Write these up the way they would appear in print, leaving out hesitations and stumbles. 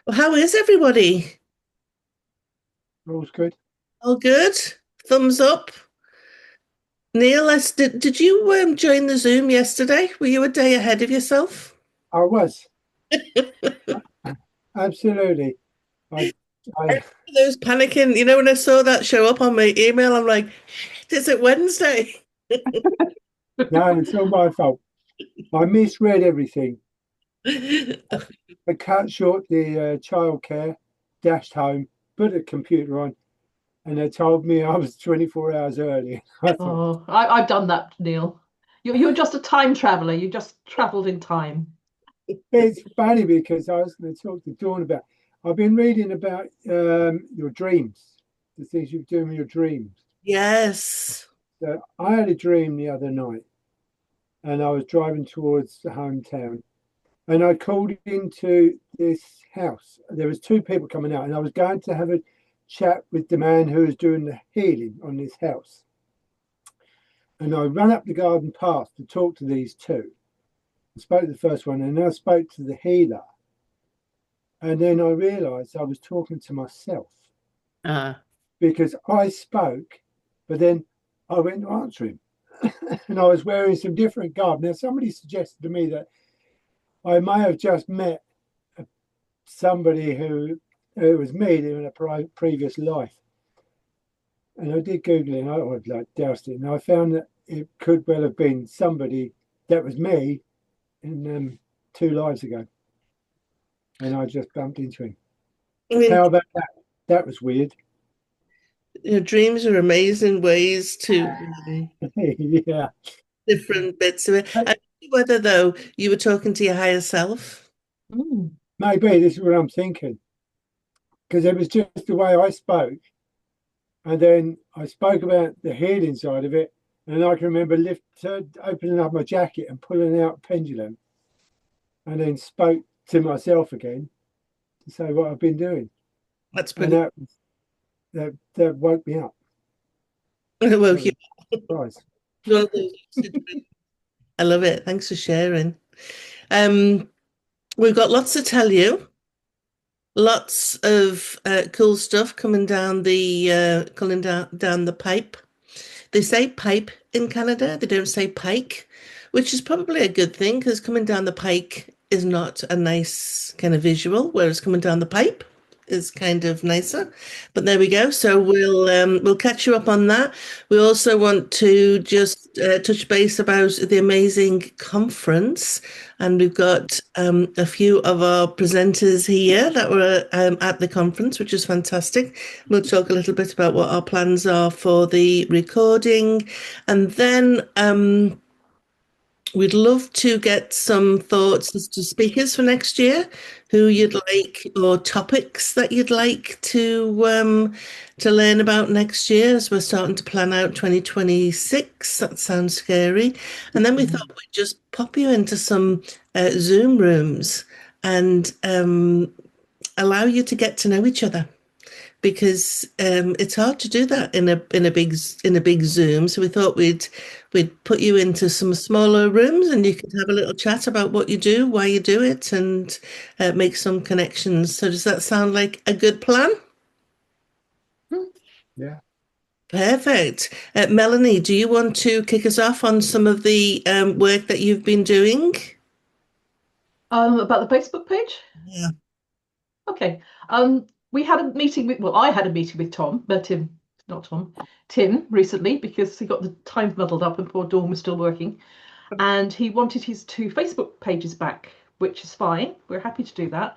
Well, how is everybody? All's good. All good? Thumbs up. Neil, did you join the Zoom yesterday? Were you a day ahead of yourself? I was absolutely. I, I, Those panicking, when I saw that show up on my email, I'm like, shit, is it Wednesday? no, it's all my fault. I misread everything. I cut short the childcare, dashed home, put a computer on, and they told me I was 24 hours early. I thought Oh, I've done that, Neil. You're just a time traveler. You just traveled in time. it's funny because I was going to talk to Dawn about. I've been reading about your dreams, the things you do in your dreams. Yes. So I had a dream the other night, and I was driving towards the hometown, and I called into this house. There was two people coming out, and I was going to have a chat with the man who was doing the healing on this house. And I ran up the garden path to talk to these two. I spoke to the first one, and then I spoke to the healer. And then I realised I was talking to myself Ah. because I spoke, but then I went to answer him. And I was wearing some different garb. Now, somebody suggested to me that I may have just met somebody who it was me in a previous life. And I did Google it and I would like doused it. And I found that it could well have been somebody that was me in 2 lives ago. And I just bumped into him. I mean, How about that? That was weird. your dreams are amazing ways to Yeah. different bits of it. I don't know whether though you were talking to your higher self. Mm. Maybe this is what I'm thinking. Because it was just the way I spoke. And then I spoke about the healing side of it. And I can remember opening up my jacket and pulling out a pendulum and then spoke to myself again to say what I've been doing. That's And pretty. that woke me up. Well, That was a surprise. one of those lucid dreams. I love it. Thanks for sharing. Um, we've got lots to tell you. Lots of cool stuff coming down the pipe. They say pipe in Canada. They don't say pike, which is probably a good thing because coming down the pike is not a nice kind of visual, whereas coming down the pipe is kind of nicer. But there we go. So we'll catch you up on that. We also want to just touch base about the amazing conference, and we've got a few of our presenters here that were at the conference, which is fantastic. We'll talk a little bit about what our plans are for the recording, and then we'd love to get some thoughts as to speakers for next year, who you'd like, or topics that you'd like to learn about next year as we're starting to plan out 2026. That sounds scary. And then we thought we'd just pop you into some Zoom rooms and allow you to get to know each other because it's hard to do that in a big Zoom. So we thought we'd put you into some smaller rooms and you could have a little chat about what you do, why you do it, and make some connections. So does that sound like a good plan? Yeah. Perfect. Melanie, do you want to kick us off on some of the work that you've been doing? About the Facebook page? Yeah. Okay. We had a meeting with, well, I had a meeting with Tom, Tim, not Tom, Tim recently because he got the times muddled up and poor Dawn was still working. And he wanted his two Facebook pages back, which is fine. We're happy to do that.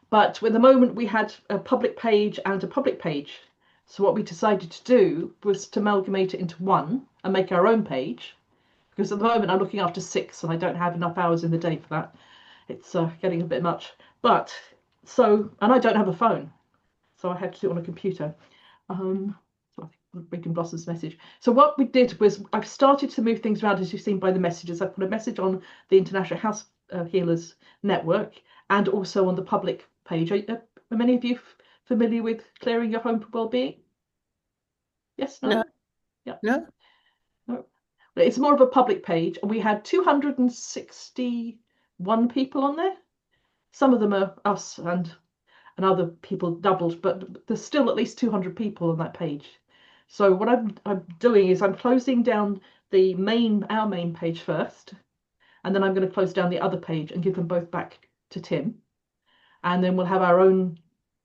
But at the moment, we had a public page and a public page. So what we decided to do was to amalgamate it into one and make our own page. Because at the moment, I'm looking after six and I don't have enough hours in the day for that. It's getting a bit much. But and I don't have a phone. So I had to do it on a computer. So I think Regan Blossom's message. So what we did was I've started to move things around as you've seen by the messages. I put a message on the International House Healers Network and also on the public page. Are many of you familiar with clearing your home for well-being? Yes, No, no? Yeah, no. no. It's more of a public page, and we had 261 people on there. Some of them are us, and other people doubled, but there's still at least 200 people on that page. So what I'm doing is I'm closing down our main page first, and then I'm going to close down the other page and give them both back to Tim, and then we'll have our own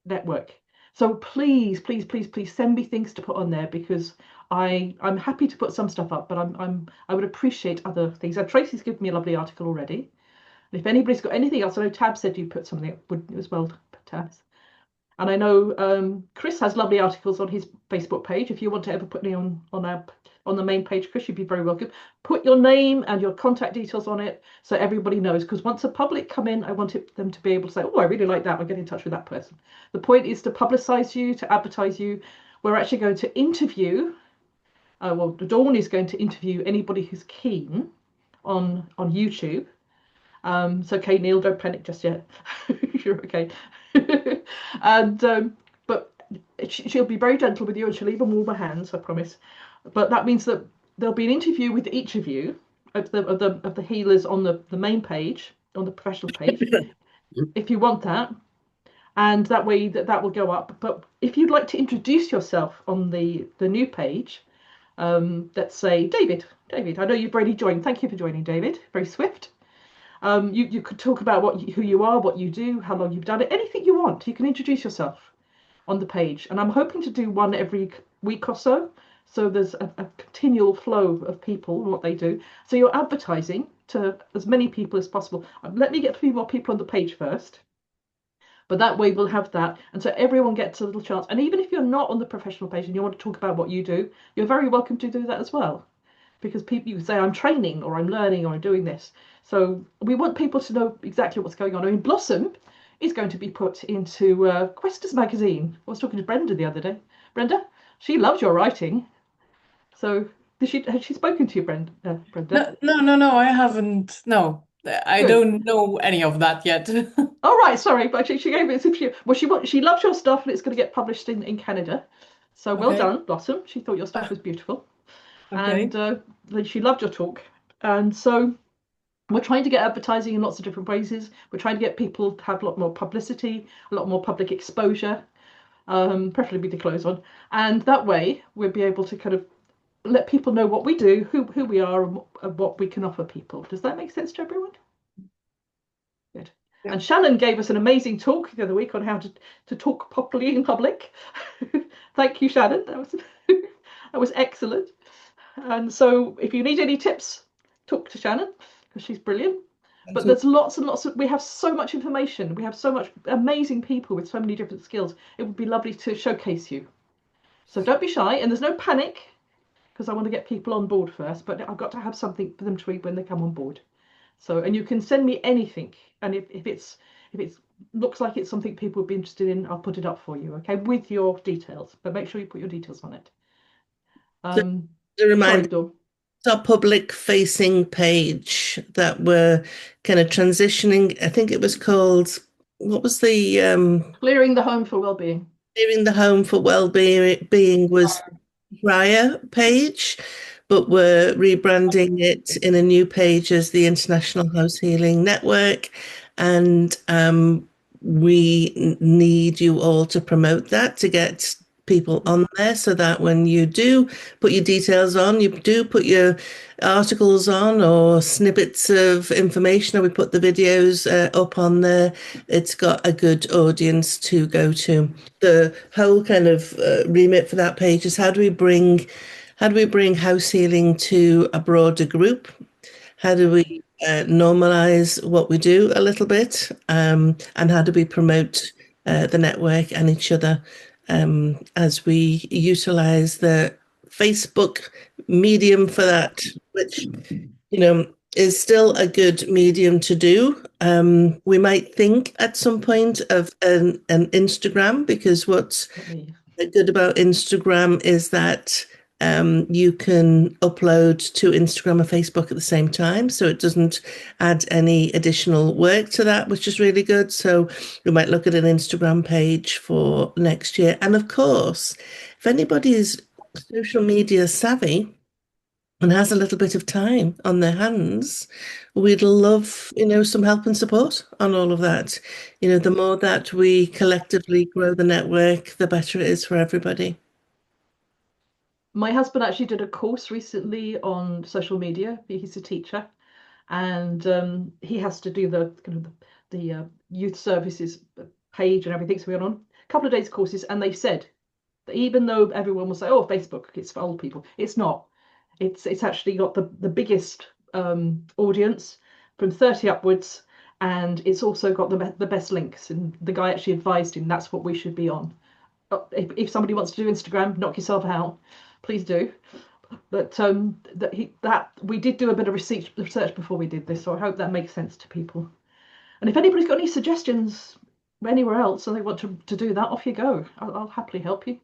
network. So please, please, please, please send me things to put on there, because I'm happy to put some stuff up, but I would appreciate other things. And Tracy's given me a lovely article already. And if anybody's got anything else, I know Tab said you put something up as well, Tabs. And I know Chris has lovely articles on his Facebook page. If you want to ever put me on the main page, Chris, you'd be very welcome. Put your name and your contact details on it so everybody knows. Because once the public come in, I want them to be able to say, "Oh, I really like that. I'll get in touch with that person." The point is to publicize you, to advertise you. We're actually going to interview. Well, Dawn is going to interview anybody who's keen on YouTube. So, okay, Neil, don't panic just yet. You're okay. And but she'll be very gentle with you, and she'll even warm her hands, I promise. But that means that there'll be an interview with each of you of the healers on the main page, on the professional page, if you want that. And that way that will go up. But if you'd like to introduce yourself on the new page, let's say David, I know you've already joined. Thank you for joining, David. Very swift. You could talk about who you are, what you do, how long you've done it, anything you want. You can introduce yourself on the page, and I'm hoping to do one every week or so. So there's a continual flow of people and what they do. So you're advertising to as many people as possible. Let me get a few more people on the page first. But that way we'll have that. And so everyone gets a little chance. And even if you're not on the professional page and you want to talk about what you do, you're very welcome to do that as well. Because people, you say, I'm training or I'm learning or I'm doing this. So we want people to know exactly what's going on. I mean, Blossom is going to be put into Questers magazine. I was talking to Brenda the other day. Brenda, she loves your writing. So has she spoken to you, Brenda? No, I haven't. No, I Good. don't know any of that yet. All right, sorry, but she gave it. She loves your stuff, and it's going to get published in Canada. So well Okay. done, Blossom. She thought your stuff was beautiful, Okay. and she loved your talk. And so we're trying to get advertising in lots of different places. We're trying to get people to have a lot more publicity, a lot more public exposure, preferably the clothes on, and that way we'll be able to kind of let people know what we do, who we are, and what we can offer people. Does that make sense to everyone? Good. Yeah. And Shannon gave us an amazing talk the other week on how to talk properly in public. Thank you, Shannon. That was excellent. And so if you need any tips, talk to Shannon, because she's brilliant. But there's lots and lots of, we have so much information. We have so much amazing people with so many different skills. It would be lovely to showcase you. So don't be shy, and there's no panic, because I want to get people on board first, but I've got to have something for them to read when they come on board. So, and you can send me anything, and if it looks like it's something people would be interested in, I'll put it up for you, okay, with your details. But make sure you put your details on it. So, to remind, Sorry, Dawn. it's our public facing page that we're kind of transitioning. I think it was called, what was the Clearing the home for well-being. Clearing the Home for Well-being was prior page, but we're rebranding it in a new page as the International House Healing Network. And we need you all to promote that, to get people on there, so that when you do put your details on, you do put your articles on or snippets of information, or we put the videos up on there, it's got a good audience to go to. The whole kind of remit for that page is how do we bring house healing to a broader group? How do we normalize what we do a little bit? And how do we promote the network and each other as we utilize the Facebook medium for that, which, is still a good medium to do. We might think at some point of an Instagram, because what's good about Instagram is that you can upload to Instagram or Facebook at the same time, so it doesn't add any additional work to that, which is really good. So we might look at an Instagram page for next year. And of course, if anybody is social media savvy, and has a little bit of time on their hands, we'd love, some help and support on all of that. The more that we collectively grow the network, the better it is for everybody. My husband actually did a course recently on social media. He's a teacher, and he has to do the kind of the youth services page and everything. So we went on a couple of days courses, and they said that even though everyone will say, "Oh, Facebook, it's for old people," it's not. It's actually got the biggest audience from 30 upwards, and it's also got the best links. And the guy actually advised him that's what we should be on. If somebody wants to do Instagram, knock yourself out, please do. But that we did do a bit of research before we did this, so I hope that makes sense to people. And if anybody's got any suggestions anywhere else and they want to do that, off you go. I'll happily help you.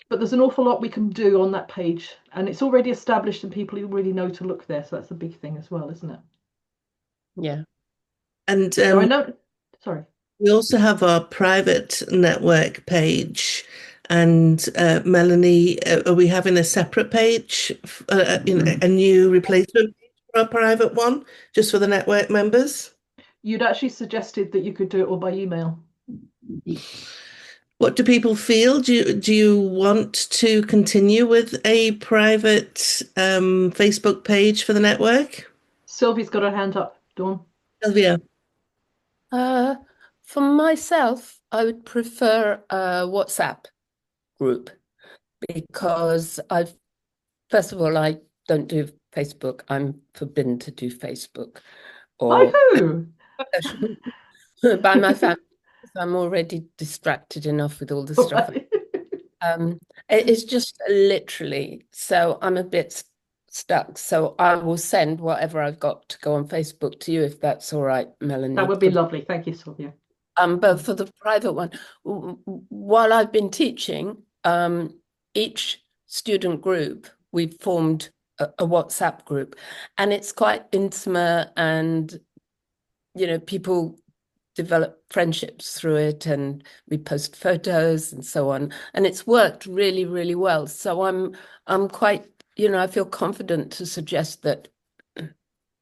But there's an awful lot we can do on that page, and it's already established and people who really know to look there, so that's a big thing as well, isn't it? Yeah. And So I know, sorry. we also have our private network page. And Melanie, are we having a separate page, a new replacement page for our private one, just for the network members? You'd actually suggested that you could do it all by email. What do people feel? Do you want to continue with a private Facebook page for the network? Sylvia's got her hand up. Dawn. Sylvia. For myself, I would prefer a WhatsApp group because first of all, I don't do Facebook. I'm forbidden to do Facebook By or who? by my family. I'm already distracted enough with all the stuff. It's just literally, so I'm a bit stuck. So I will send whatever I've got to go on Facebook to you, if that's all right, Melanie. That would be lovely. Thank you, Sylvia. But for the private one, while I've been teaching, each student group, we've formed a WhatsApp group, and it's quite intimate, and people develop friendships through it, and we post photos and so on, and it's worked really, really well. So I'm quite, I feel confident to suggest that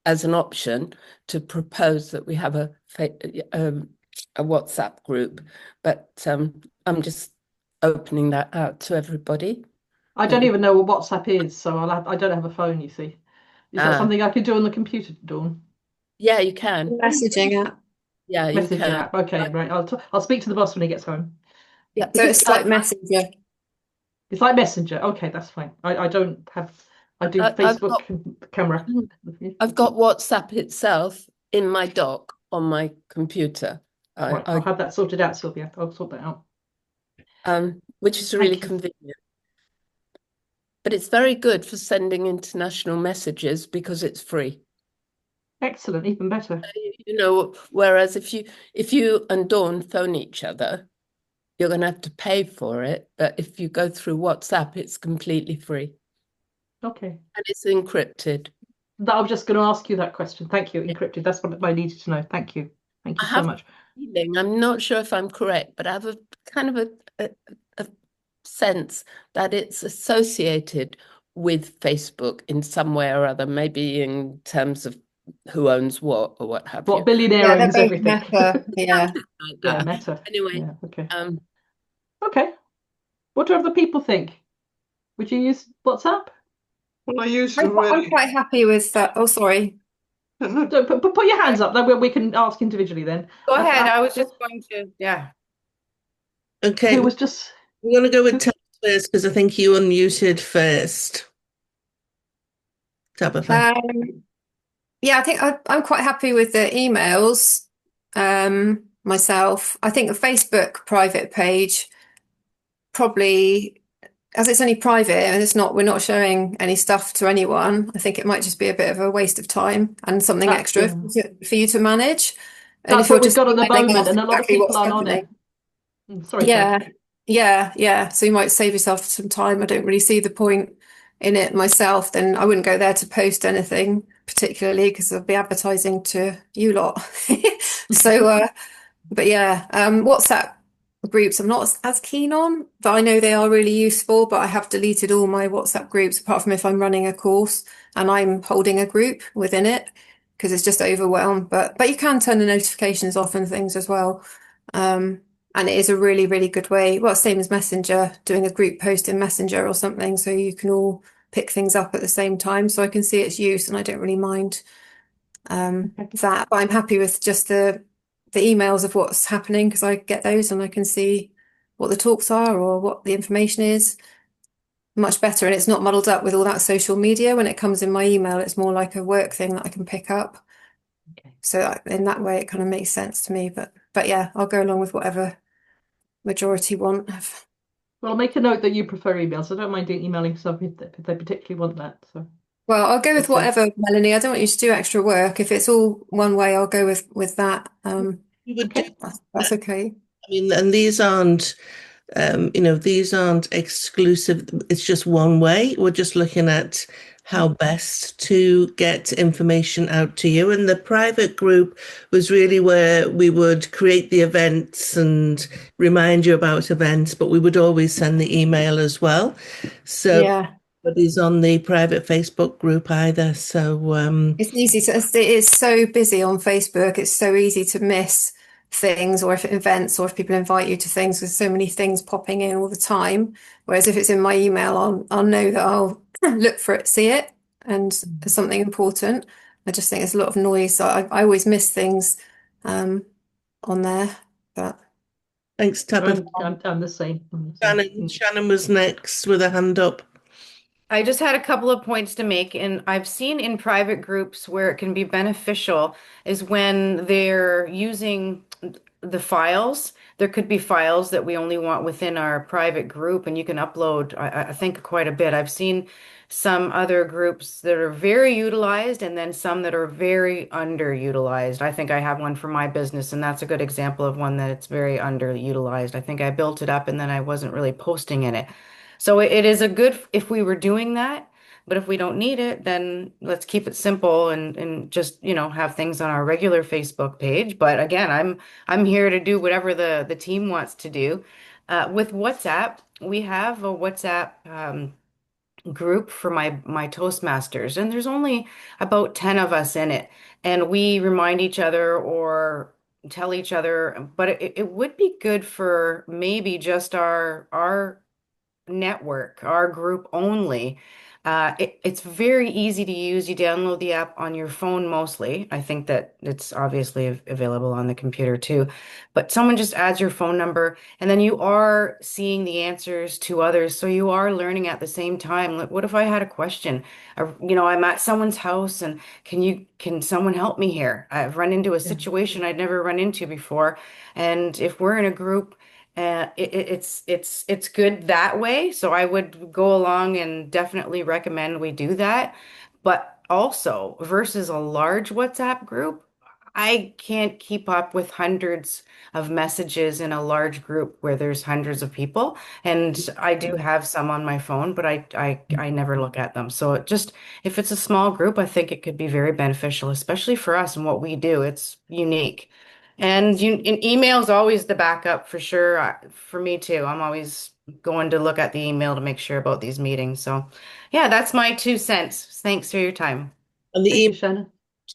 as an option to propose that we have a WhatsApp group, but I'm just opening that out to everybody. I don't even know what WhatsApp is, so I don't have a phone, you see. Is that something I could do on the computer, Dawn? Yeah, you can. Messaging app. Yeah, you Messaging can. app. Okay, right. I'll speak to the boss when he gets home. Yeah, so it's like Messenger. It's like Messenger. Okay, that's fine. I don't have. I do Facebook camera. I've got WhatsApp itself in my dock on my computer. Right, I'll have that sorted out, Sylvia. I'll sort that out. Which is really convenient. But it's very good for sending international messages because it's free. Excellent, even better. Whereas if you and Dawn phone each other, you're going to have to pay for it. But if you go through WhatsApp, it's completely free. Okay. And it's encrypted. I was just going to ask you that question. Thank you. Encrypted. That's what I needed to know. Thank you. Thank you so much. I'm not sure if I'm correct, but I have a kind of a sense that it's associated with Facebook in some way or other, maybe in terms of who owns what or what have you. What billionaire owns everything? Meta, yeah. Yeah, Meta. Anyway, yeah, okay. Okay. What do other people think? Would you use WhatsApp? Well, I use I'm quite happy with that. Oh, sorry. No, put your hands up. Then we can ask individually. Then Go ahead. I was just going to. Yeah. Okay. It was just. We're going to go with Tab first because I think you unmuted first. Tabitha. Yeah, I think I'm quite happy with the emails myself. I think a Facebook private page probably, as it's only private and we're not showing any stuff to anyone, I think it might just be a bit of a waste of time and something extra for you to manage. And That's what we've got at the moment, and a lot of people aren't on it. Sorry. Yeah. So you might save yourself some time. I don't really see the point in it myself. Then I wouldn't go there to post anything particularly because I'll be advertising to you lot. So, but yeah, WhatsApp groups I'm not as keen on, but I know they are really useful. But I have deleted all my WhatsApp groups apart from if I'm running a course and I'm holding a group within it because it's just overwhelmed. But you can turn the notifications off and things as well. And it is a really, really good way. Well, same as Messenger, doing a group post in Messenger or something, so you can all pick things up at the same time. So I can see its use, and I don't really mind that. But I'm happy with just the emails of what's happening because I get those and I can see what the talks are or what the information is. Much better, and it's not muddled up with all that social media. When it comes in my email, it's more like a work thing that I can pick up. Okay. So in that way, it kind of makes sense to me. But yeah, I'll go along with whatever majority want. Well, I'll make a note that you prefer emails. I don't mind doing emailing stuff if they particularly want that. So Well, I'll go with that's whatever, Melanie. I don't want you to do extra work. If it's all one way, I'll go with that. You would do, okay. That's okay. I mean, and these aren't, these aren't exclusive. It's just one way. We're just looking at how best to get information out to you. And the private group was really where we would create the events and remind you about events, but we would always send the email as well. So Yeah. nobody's on the private Facebook group either. So It's easy to, it's so busy on Facebook. It's so easy to miss things, or if it events, or if people invite you to things, with so many things popping in all the time. Whereas if it's in my email, I'll know that I'll look for it, see it, and there's something important. I just think there's a lot of noise, so I always miss things on there. But thanks, Tabitha. I'm the same. Shannon was next with a hand up. I just had a couple of points to make, and I've seen in private groups where it can be beneficial is when they're using the files. There could be files that we only want within our private group, and you can upload, I think, quite a bit. I've seen some other groups that are very utilized, and then some that are very underutilized. I think I have one for my business, and that's a good example of one that it's very underutilized. I think I built it up, and then I wasn't really posting in it. So it is a good if we were doing that, but if we don't need it, then let's keep it simple and just, have things on our regular Facebook page. But again, I'm here to do whatever the team wants to do. With WhatsApp, we have a WhatsApp group for my Toastmasters, and there's only about 10 of us in it, and we remind each other or tell each other, but it would be good for maybe just our network, our group only. It's very easy to use. You download the app on your phone mostly. I think that it's obviously available on the computer too. But someone just adds your phone number, and then you are seeing the answers to others. So you are learning at the same time. Like, what if I had a question? I'm at someone's house, and can someone help me here? I've run into a situation I'd never run into before. And if we're in a group, it's good that way. So I would go along and definitely recommend we do that. But also versus a large WhatsApp group, I can't keep up with hundreds of messages in a large group where there's hundreds of people. And I do have some on my phone, but I never look at them. So if it's a small group, I think it could be very beneficial, especially for us and what we do. It's unique. And email is always the backup for sure. For me too. I'm always going to look at the email to make sure about these meetings. So, yeah, that's my 2 cents. Thanks for your time. And the Thank you, email Shannon.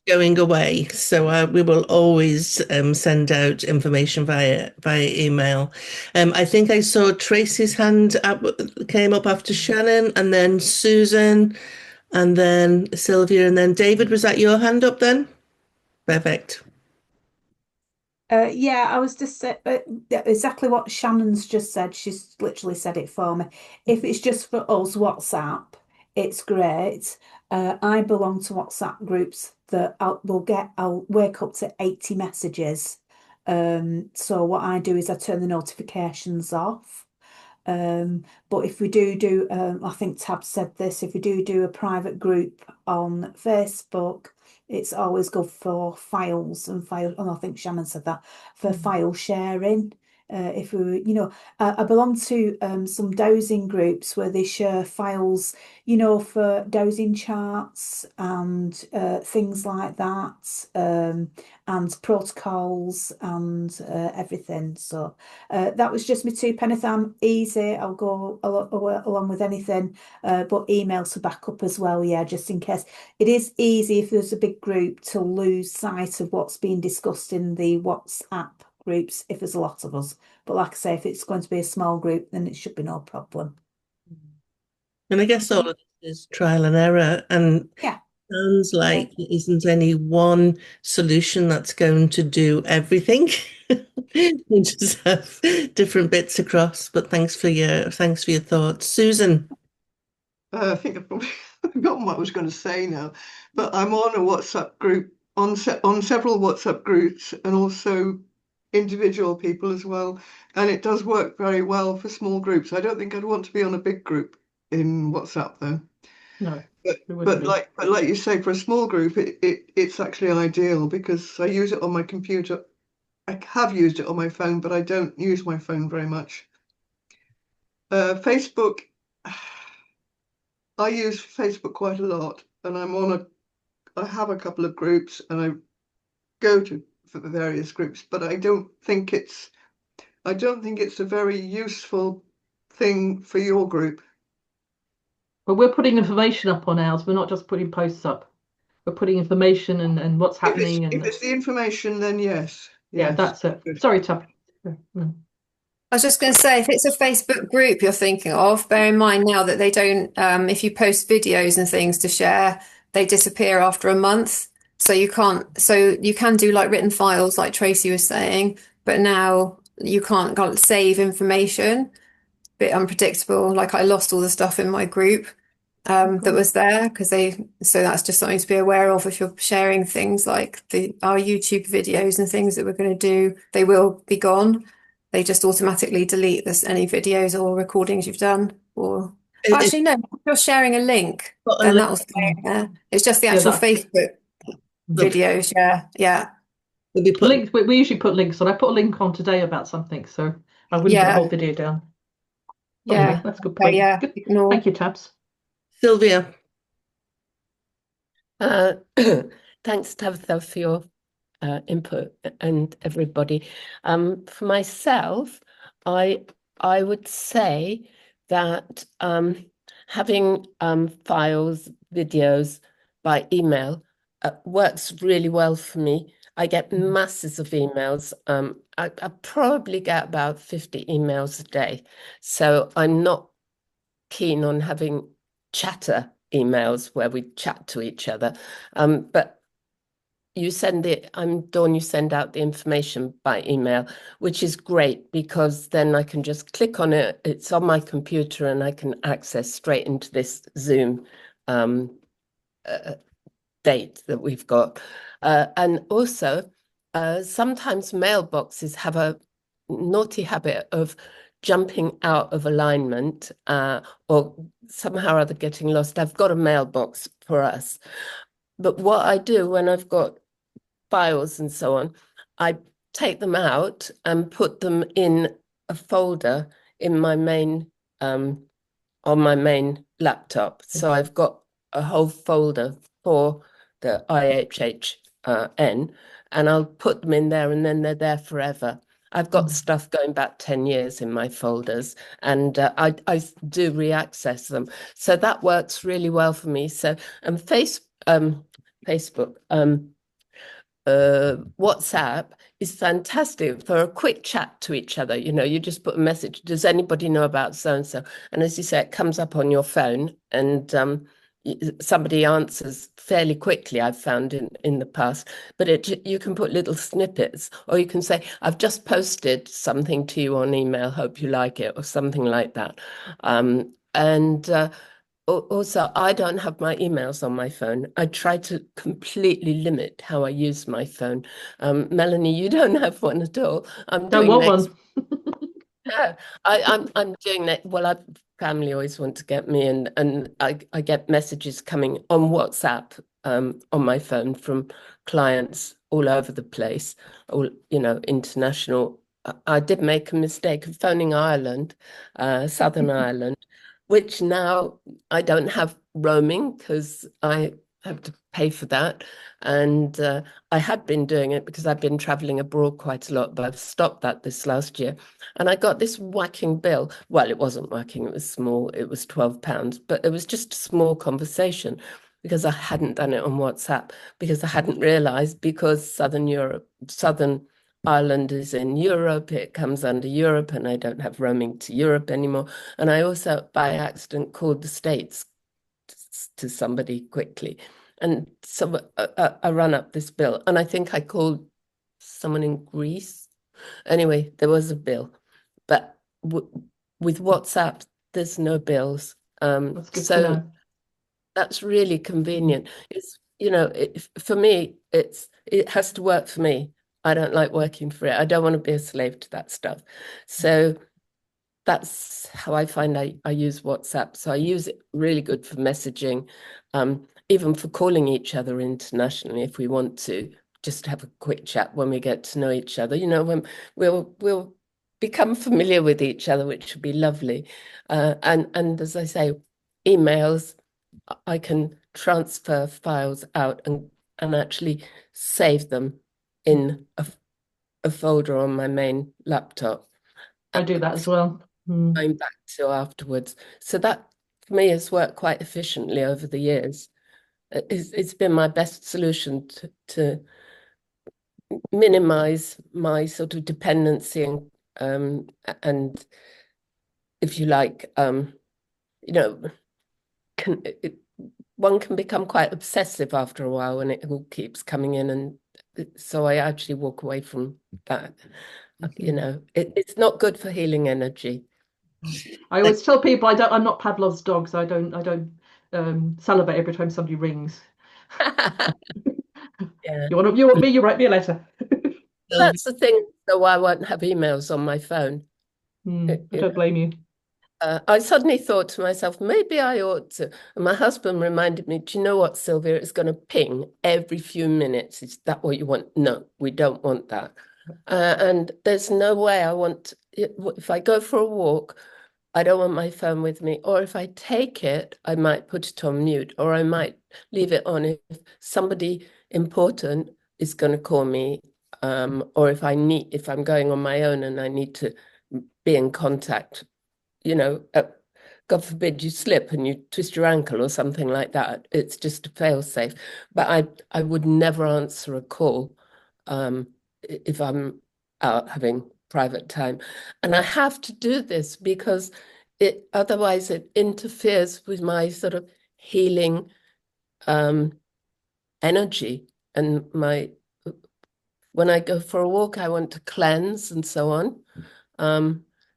going away, so we will always send out information via email. I think I saw Tracy's hand up, came up after Shannon, and then Susan, and then Sylvia, and then David. Was that your hand up then? Perfect. Yeah, I was just exactly what Shannon's just said. She's literally said it for me. If it's just for us, WhatsApp, it's great. I belong to WhatsApp groups that I'll wake up to 80 messages. So what I do is I turn the notifications off. But if we do, I think Tab said this, if we do a private group on Facebook, it's always good for files and file. Oh, I think Shannon said that for file sharing. if we were, I belong to some dosing groups where they share files, for dosing charts and things like that, and protocols and everything. So that was just my two penneth. I'm easy. I'll go along with anything, but emails for backup as well. Yeah, just in case. It is easy if there's a big group to lose sight of what's being discussed in the WhatsApp groups if there's a lot of us. But like I say, if it's going to be a small group, then it should be no problem. And I guess all of this is trial and error, and Yeah. sounds like there isn't any one solution that's going to do everything. You just have different bits across. But thanks for your thoughts, Susan. I think I've probably forgotten what I was going to say now, but I'm on a WhatsApp group on several WhatsApp groups and also individual people as well, and it does work very well for small groups. I don't think I'd want to be on a big group in WhatsApp though. No, but like you say, for a small group, it's actually ideal because I use it on my computer. I have used it on my phone, but I don't use my phone very much. Facebook. I use Facebook quite a lot, and I have a couple of groups, and I go to for the various groups, but I don't think it's a very useful thing for your group. But we're putting information up on ours. We're not just putting posts up. We're putting information and what's happening. If it's the information, then yes. Yeah, that's it. Good. Sorry, Tab. I was just going to say, if it's a Facebook group you're thinking of, bear in mind now that they don't, if you post videos and things to share, they disappear after a month. So you can do like written files, like Tracy was saying, but now you can't save information. Bit unpredictable. Like I lost all the stuff in my group that was there so that's just something to be aware of if you're sharing things like our YouTube videos and things that we're going to do. They will be gone. They just automatically delete any videos or recordings you've done. Or actually, no, if you're sharing a link, then that will stay in there. It's just the actual Facebook videos. Yeah. Links. We usually put links on. I put a link on today about something, so I wouldn't put the whole video down. Yeah, anyway, that's a good point. Yeah. Good. Thank you, Tabs. Sylvia. Thanks, Tabitha, for your input and everybody. For myself, I would say that having files, videos by email works really well for me. I get masses of emails. I probably get about 50 emails a day. So I'm not keen on having chatter emails where we chat to each other. But you send it, I'm Dawn, you send out the information by email, which is great because then I can just click on it. It's on my computer and I can access straight into this Zoom date that we've got. And also, sometimes mailboxes have a naughty habit of jumping out of alignment or somehow or other getting lost. I've got a mailbox for us. But what I do when I've got files and so on, I take them out and put them in a folder in my main, on my main laptop. So I've got a whole folder for the IHHN, and I'll put them in there and then they're there forever. I've got stuff going back 10 years in my folders, and I do reaccess them. So that works really well for me. So, and Facebook, WhatsApp is fantastic for a quick chat to each other. You know, you just put a message, does anybody know about so-and-so? And as you say, it comes up on your phone and somebody answers fairly quickly, I've found in the past. But you can put little snippets, or you can say, I've just posted something to you on email, hope you like it, or something like that. Also, I don't have my emails on my phone. I try to completely limit how I use my phone. Melanie, you don't have one at all. I'm doing one. No, I'm doing that. Well, family always want to get me, and I get messages coming on WhatsApp on my phone from clients all over the place, all international I did make a mistake of phoning Ireland, Southern Ireland, which now I don't have roaming because I have to pay for that. And I had been doing it because I've been traveling abroad quite a lot, but I've stopped that this last year. And I got this whacking bill. Well, it wasn't whacking, it was small. It was £12, but it was just a small conversation because I hadn't done it on WhatsApp, because I hadn't realized, because Southern Ireland is in Europe, it comes under Europe, and I don't have roaming to Europe anymore. And I also, by accident, called the States to somebody quickly. And so I ran up this bill, and I think I called someone in Greece. Anyway, there was a bill, but with WhatsApp, there's no bills. That's good to So know. that's really convenient. It's, for me, it has to work for me. I don't like working for it. I don't want to be a slave to that stuff. So that's how I find I use WhatsApp. So I use it really good for messaging, even for calling each other internationally if we want to just have a quick chat when we get to know each other. When we'll become familiar with each other, which would be lovely. And as I say, emails, I can transfer files out and actually save them in a folder on my main laptop. I do that as well. Going back to afterwards. So that for me has worked quite efficiently over the years. It's been my best solution to minimize my sort of dependency and if you like, one can become quite obsessive after a while when it all keeps coming in, and so I actually walk away from that. It's not good for healing energy. I always tell people I'm not Pavlov's dog, so I don't salivate every time somebody rings. Yeah. You want me, you write me a letter. That's the thing, so I won't have emails on my phone. I don't blame you. I suddenly thought to myself, maybe I ought to. And my husband reminded me, do you know what, Sylvia? It's going to ping every few minutes. Is that what you want? No, we don't want that. And there's no way I want, if I go for a walk, I don't want my phone with me. Or if I take it, I might put it on mute, or I might leave it on if somebody important is going to call me, or if I'm going on my own and I need to be in contact, God forbid you slip and you twist your ankle or something like that. It's just a fail safe. But I would never answer a call if I'm out having private time. And I have to do this because otherwise it interferes with my sort of healing energy and when I go for a walk, I want to cleanse and so on.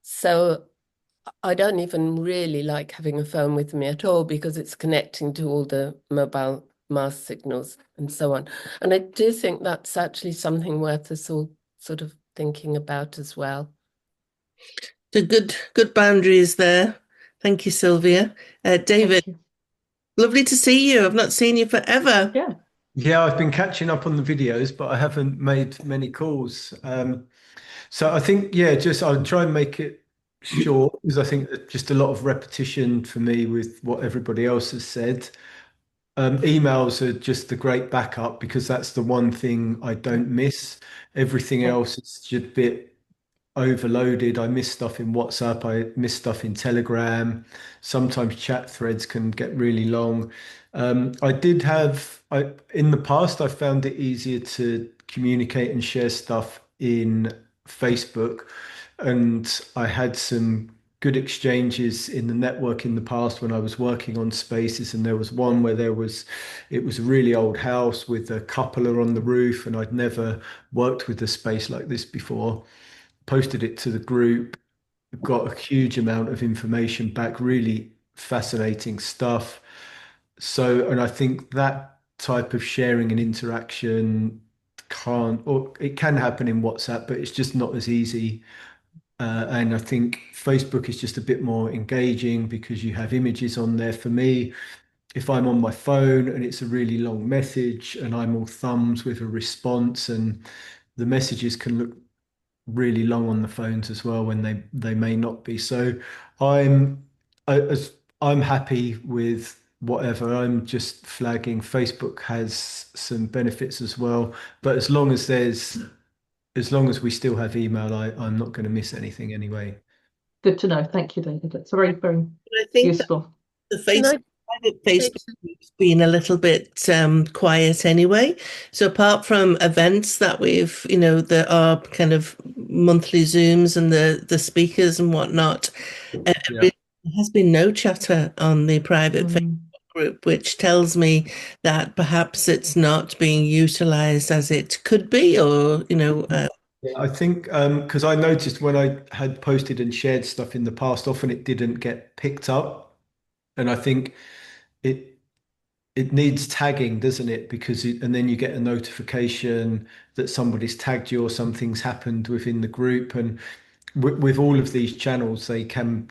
So I don't even really like having a phone with me at all because it's connecting to all the mobile mast signals and so on. And I do think that's actually something worth us all sort of thinking about as well. The good boundaries there. Thank you, Sylvia. David, lovely to see you. I've not seen you forever. Yeah. Yeah, I've been catching up on the videos, but I haven't made many calls. So I think, yeah, I'll try and make it short because I think that just a lot of repetition for me with what everybody else has said. Emails are just the great backup because that's the one thing I don't miss. Everything else is just a bit overloaded. I miss stuff in WhatsApp. I miss stuff in Telegram. Sometimes chat threads can get really long. In the past, I found it easier to communicate and share stuff in Facebook. And I had some good exchanges in the network in the past when I was working on spaces. And there was one where it was a really old house with a cupola on the roof. And I'd never worked with a space like this before. Posted it to the group, got a huge amount of information back, really fascinating stuff. So, and I think that type of sharing and interaction or it can happen in WhatsApp, but it's just not as easy. And I think Facebook is just a bit more engaging because you have images on there. For me, if I'm on my phone and it's a really long message and I'm all thumbs with a response and the messages can look really long on the phones as well when they may not be. So I'm as I'm happy with whatever. I'm just flagging Facebook has some benefits as well, but as long as we still have email, I'm not going to miss anything anyway. Good to know. Thank you, David. That's very, very I think that useful. the Can I private say Facebook group's been a little bit quiet anyway. So apart from events that there are kind of monthly Zooms and the speakers and whatnot, Yeah. there has been no chatter on the private Facebook Mm. group, which tells me that perhaps it's not being utilized as it could be, or Yeah, I think because I noticed when I had posted and shared stuff in the past, often it didn't get picked up, and I think it it needs tagging, doesn't it? And then you get a notification that somebody's tagged you or something's happened within the group, and with all of these channels, it can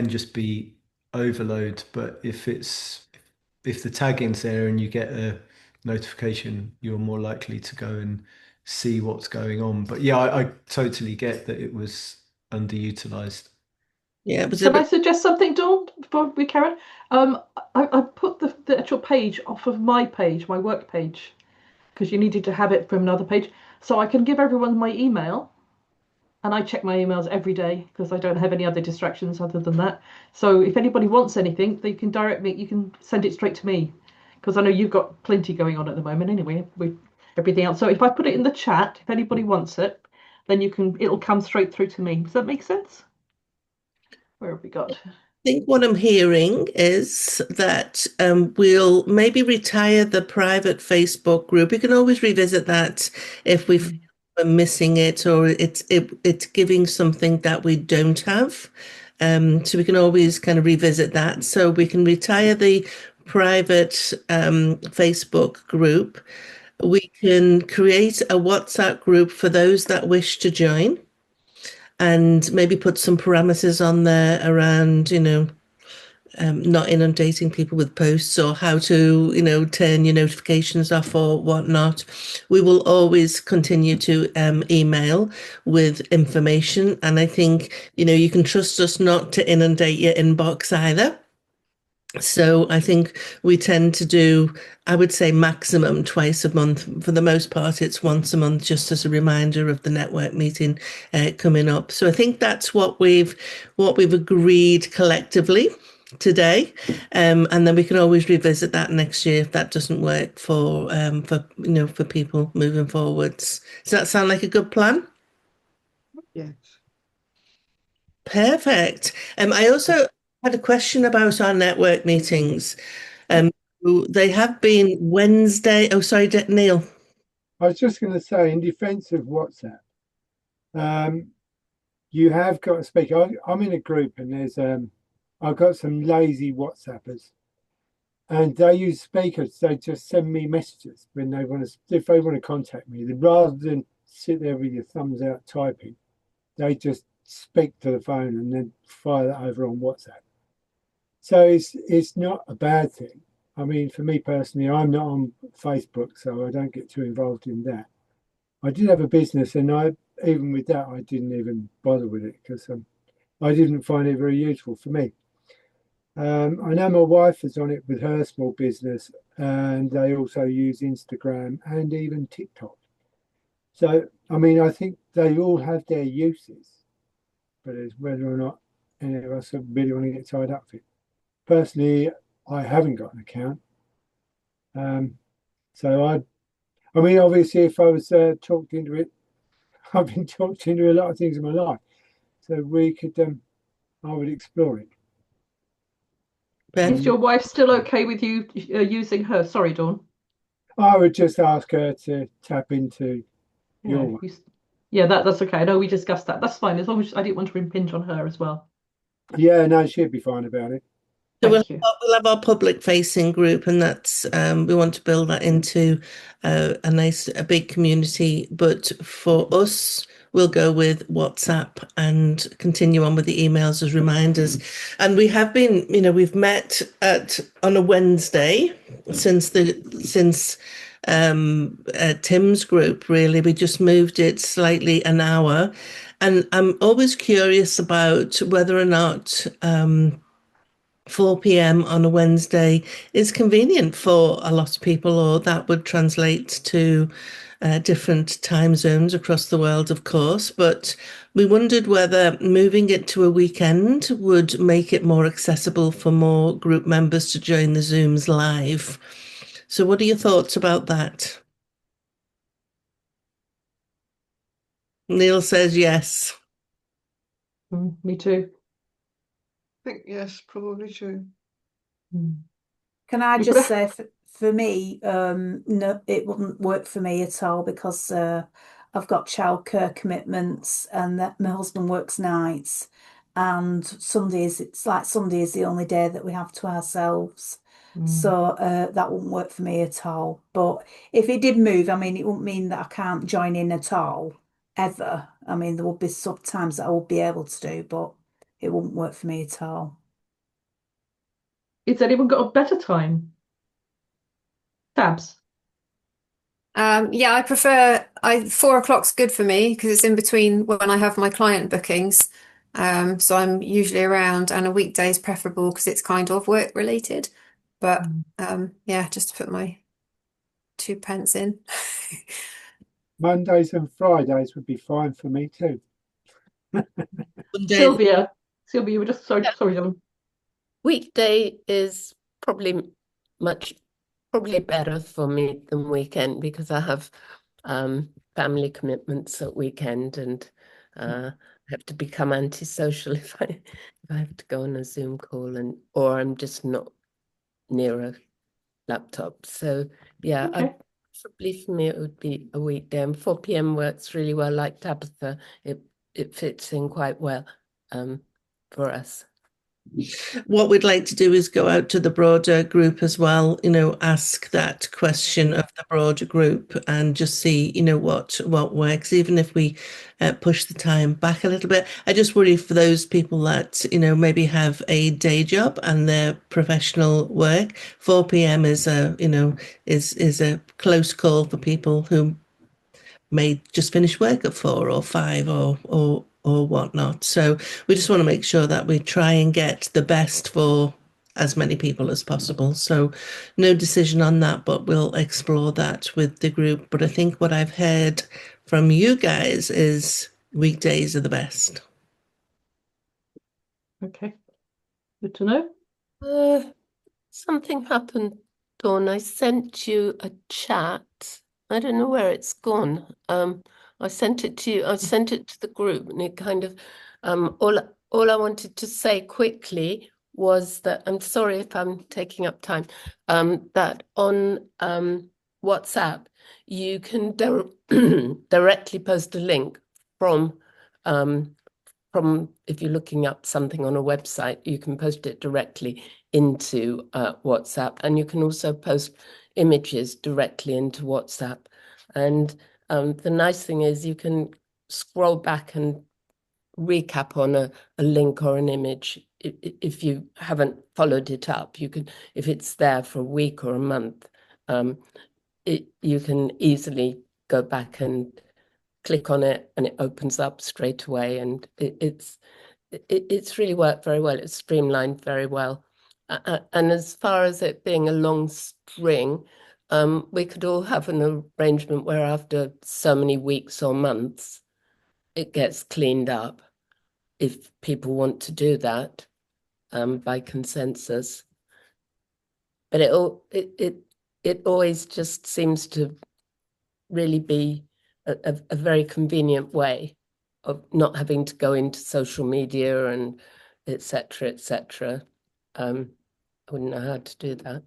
just be overload. But if the tagging's there and you get a notification, you're more likely to go and see what's going on. But yeah, I totally get that it was underutilized. yeah, it was a Can I bit. suggest something, Dawn, before we carry on? I put the actual page off of my page, my work page, because you needed to have it from another page. So I can give everyone my email, and I check my emails every day because I don't have any other distractions other than that. So if anybody wants anything, they can direct me. You can send it straight to me because I know you've got plenty going on at the moment anyway with everything else. So if I put it in the chat, if anybody wants it, then it'll come straight through to me. Does that make sense? Where have we got? Think what I'm hearing is that we'll maybe retire the private Facebook group. We can always revisit that if we feel we're missing it, or it's giving something that we don't have. So we can always kind of revisit that. So we can retire the private Facebook group. We can create a WhatsApp group for those that wish to join, and maybe put some parameters on there around, not inundating people with posts, or how to, turn your notifications off or whatnot. We will always continue to email with information. And I think, you can trust us not to inundate your inbox either. So I think we tend to do, I would say, maximum twice a month. For the most part, it's once a month, just as a reminder of the network meeting coming up. So I think that's what we've agreed collectively today, and then we can always revisit that next year if that doesn't work for people moving forwards. Does that sound like a good plan? Yes. Perfect. I also had a question about our network meetings. Um, they have been Wednesday. Oh, sorry, Neil. I was just going to say, in defense of WhatsApp, you have got to speak. I'm in a group, and I've got some lazy WhatsAppers, and they use speakers. They just send me messages when if they want to contact me. Rather than sit there with your thumbs out typing, they just speak to the phone and then fire that over on WhatsApp. So it's not a bad thing. I mean, for me personally, I'm not on Facebook, so I don't get too involved in that. I did have a business, and even with that, I didn't even bother with it because I didn't find it very useful for me. I know my wife is on it with her small business, and they also use Instagram and even TikTok. So, I mean, I think they all have their uses, but it's whether or not any of us really want to get tied up with it. Personally, I haven't got an account. So I mean, obviously, if I was talked into it, I've been talked into a lot of things in my life. So I would explore it. Is your wife still okay with you using her? Sorry, Dawn. I would just ask her to tap into your one. Yeah, that's okay. I know we discussed that. That's fine, as long as I didn't want to impinge on her as well. Yeah, no, she'd be fine about it. So Thank you. we'll have our public facing group, and that's we want to build that into a big community. But for us, we'll go with WhatsApp and continue on with the emails as reminders. And we have been, we've met on a Wednesday since Tim's group, really. We just moved it slightly an hour. And I'm always curious about whether or not 4 p.m. on a Wednesday is convenient for a lot of people, or that would translate to different time zones across the world, of course. But we wondered whether moving it to a weekend would make it more accessible for more group members to join the Zooms live. So, what are your thoughts about that? Neil says yes. Me too. I think yes, probably true. Can I You just could- say, for me, no, it wouldn't work for me at all because I've got childcare commitments and that my husband works nights, and Sundays, it's like Sunday is the only day that we have to ourselves. So that wouldn't work for me at all. But if it did move, I mean, it wouldn't mean that I can't join in at all, ever. I mean, there would be some times that I would be able to do, but it wouldn't work for me at all. Has anyone got a better time? Tabs. Yeah, I prefer 4 o'clock's good for me because it's in between when I have my client bookings. So I'm usually around, and a weekday is preferable because it's kind of work related. But yeah, just to put my 2 pence in. Mondays and Fridays would be fine for me too. Sylvia, you were just sorry, Ellen. Weekday is probably better for me than weekend because I have family commitments at weekend, and have to become antisocial if I have to go on a Zoom call, or I'm just not near a laptop. So yeah, Okay. probably for me it would be a weekday, and 4 p.m. works really well. Like Tabitha, it fits in quite well for us. What we'd like to do is go out to the broader group as well, ask that question of the broader group and just see, what works, even if we push the time back a little bit. I just worry for those people that, maybe have a day job and their professional work. 4 p.m. is is a close call for people who may just finish work at 4 or 5 or whatnot. So we just want to make sure that we try and get the best for as many people as possible. So no decision on that, but we'll explore that with the group. But I think what I've heard from you guys is weekdays are the best. Okay. Good to know. Something happened, Dawn. I sent you a chat. I don't know where it's gone. I sent it to you. I sent it to the group, and it kind of all I wanted to say quickly was that I'm sorry if I'm taking up time. That on WhatsApp you can directly post a link from if you're looking up something on a website, you can post it directly into WhatsApp, and you can also post images directly into WhatsApp. And the nice thing is you can scroll back and recap on a link or an image. If you haven't followed it up, you can, if it's there for a week or a month, you can easily go back and click on it, and it opens up straight away, and it's really worked very well. It's streamlined very well. And as far as it being a long string, we could all have an arrangement where after so many weeks or months, it gets cleaned up if people want to do that by consensus. But it always just seems to really be a very convenient way of not having to go into social media and etc. etc. I wouldn't know how to do that.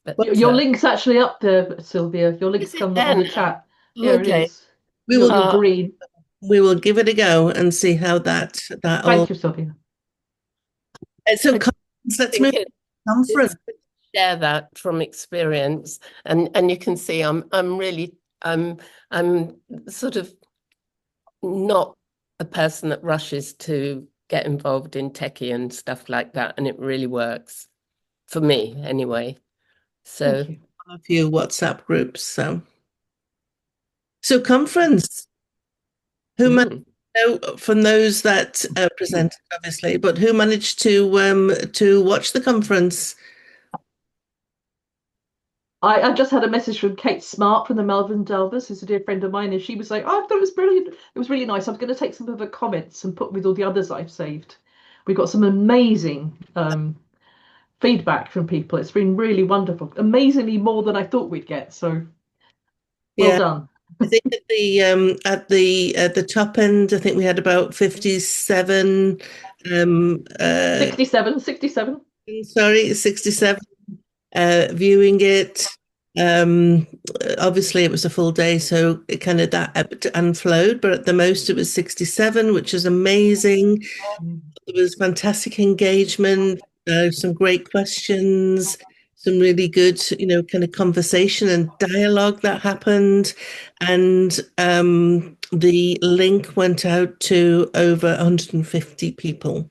But Your link's actually up there, Sylvia. Your link's is it come there on the now? chat. Yeah, it Okay. is. We You're will green. we will give it a go and see how that all. Thank you, Sylvia. So I let's think move to the conference. share that from experience, and you can see I'm really I'm sort of not a person that rushes to get involved in techie and stuff like that, and it really works for me anyway. So Thank you. a few WhatsApp groups. So conference. Who managed from those that presented, obviously, but who managed to watch the conference? I just had a message from Kate Smart from the Melbourne Delvers, who's a dear friend of mine, and she was like, "Oh, I thought it was brilliant. It was really nice. I'm going to take some of her comments and put with all the others I've saved." We got some amazing feedback from people. It's been really wonderful, amazingly more than I thought we'd get. So well Yeah, done. I think at the top end, I think we had about 57. 67. Sorry, 67 viewing it. Um, Obviously, it was a full day, so it kind of that ebbed and flowed. But at the most, it was 67, which is amazing. There was fantastic engagement, some great questions, some really good, kind of conversation and dialogue that happened. And the link went out to over 150 people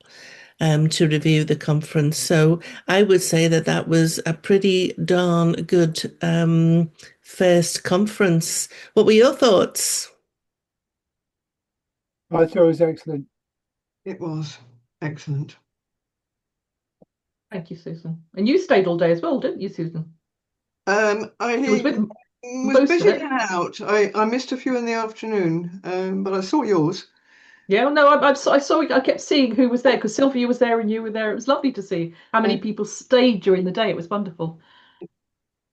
to review the conference. So I would say that that was a pretty darn good first conference. What were your thoughts? I thought it was excellent. It was excellent. Thank you, Susan. And you stayed all day as well, didn't you, Susan? I was with was most of busy it. in and out. I missed a few in the afternoon, but I saw yours. Yeah, no, I saw. I kept seeing who was there because Sylvia was there and you were there. It was lovely to see how many people stayed during the day. It was wonderful.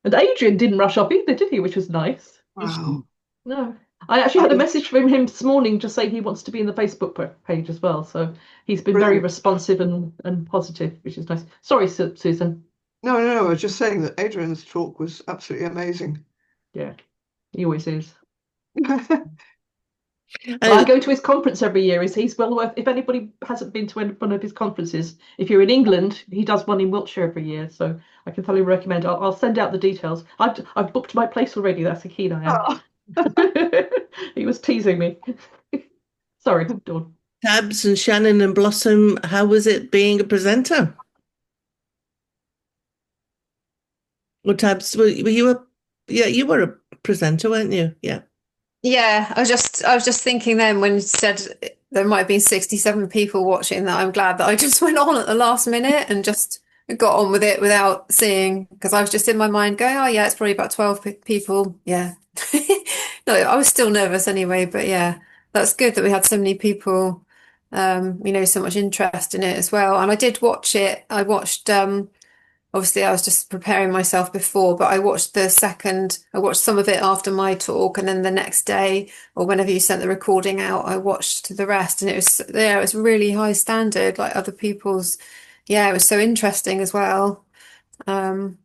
And Adrian didn't rush off either, did he? Which was nice. Wow. No, I actually had a message from him this morning just saying he wants to be in the Facebook page as well. So he's been very Brilliant. responsive and positive, which is nice. Sorry, Susan. No, I was just saying that Adrian's talk was absolutely amazing. Yeah, he always is. Oh, I go to his conference every year. He's well worth. If anybody hasn't been to one of his conferences, if you're in England, he does one in Wiltshire every year. So I can thoroughly recommend. I'll send out the details. I've booked my place already. That's how keen I am. Oh. He was teasing me. Sorry, Dawn. Tabs and Shannon and Blossom, how was it being a presenter? Or Tabs, were you you were a presenter, weren't you? Yeah. Yeah, I was just thinking then when you said there might have been 67 people watching that I'm glad that I just went on at the last minute and just got on with it without seeing, because I was just in my mind going, oh yeah, it's probably about 12 people. Yeah. No, I was still nervous anyway, but yeah, that's good that we had so many people, so much interest in it as well. And I did watch it. I watched obviously I was just preparing myself before, but I watched some of it after my talk, and then the next day or whenever you sent the recording out, I watched the rest, and it was really high standard, like other people's. Yeah, it was so interesting as well. And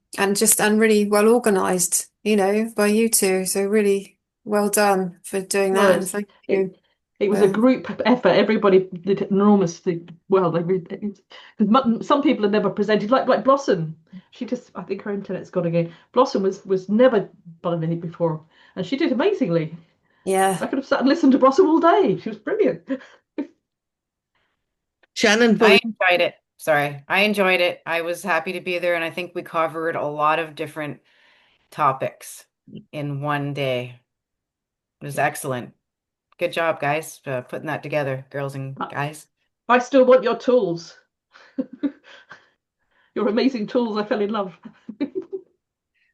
really well organized, by you two. So really well done for doing that, and thank you. It was a group effort. Everybody did enormously well. Because some people have never presented, like Blossom. I think her internet's gone again. Blossom was never done it before, and she did amazingly. Yeah, I could have sat and listened to Blossom all day. She was brilliant. Shannon, I enjoyed it. Sorry, I enjoyed it. I was happy to be there, and I think we covered a lot of different topics in one day. It was excellent. Good job, guys, putting that together, girls and guys. I still want your tools. Your amazing tools. I fell in love.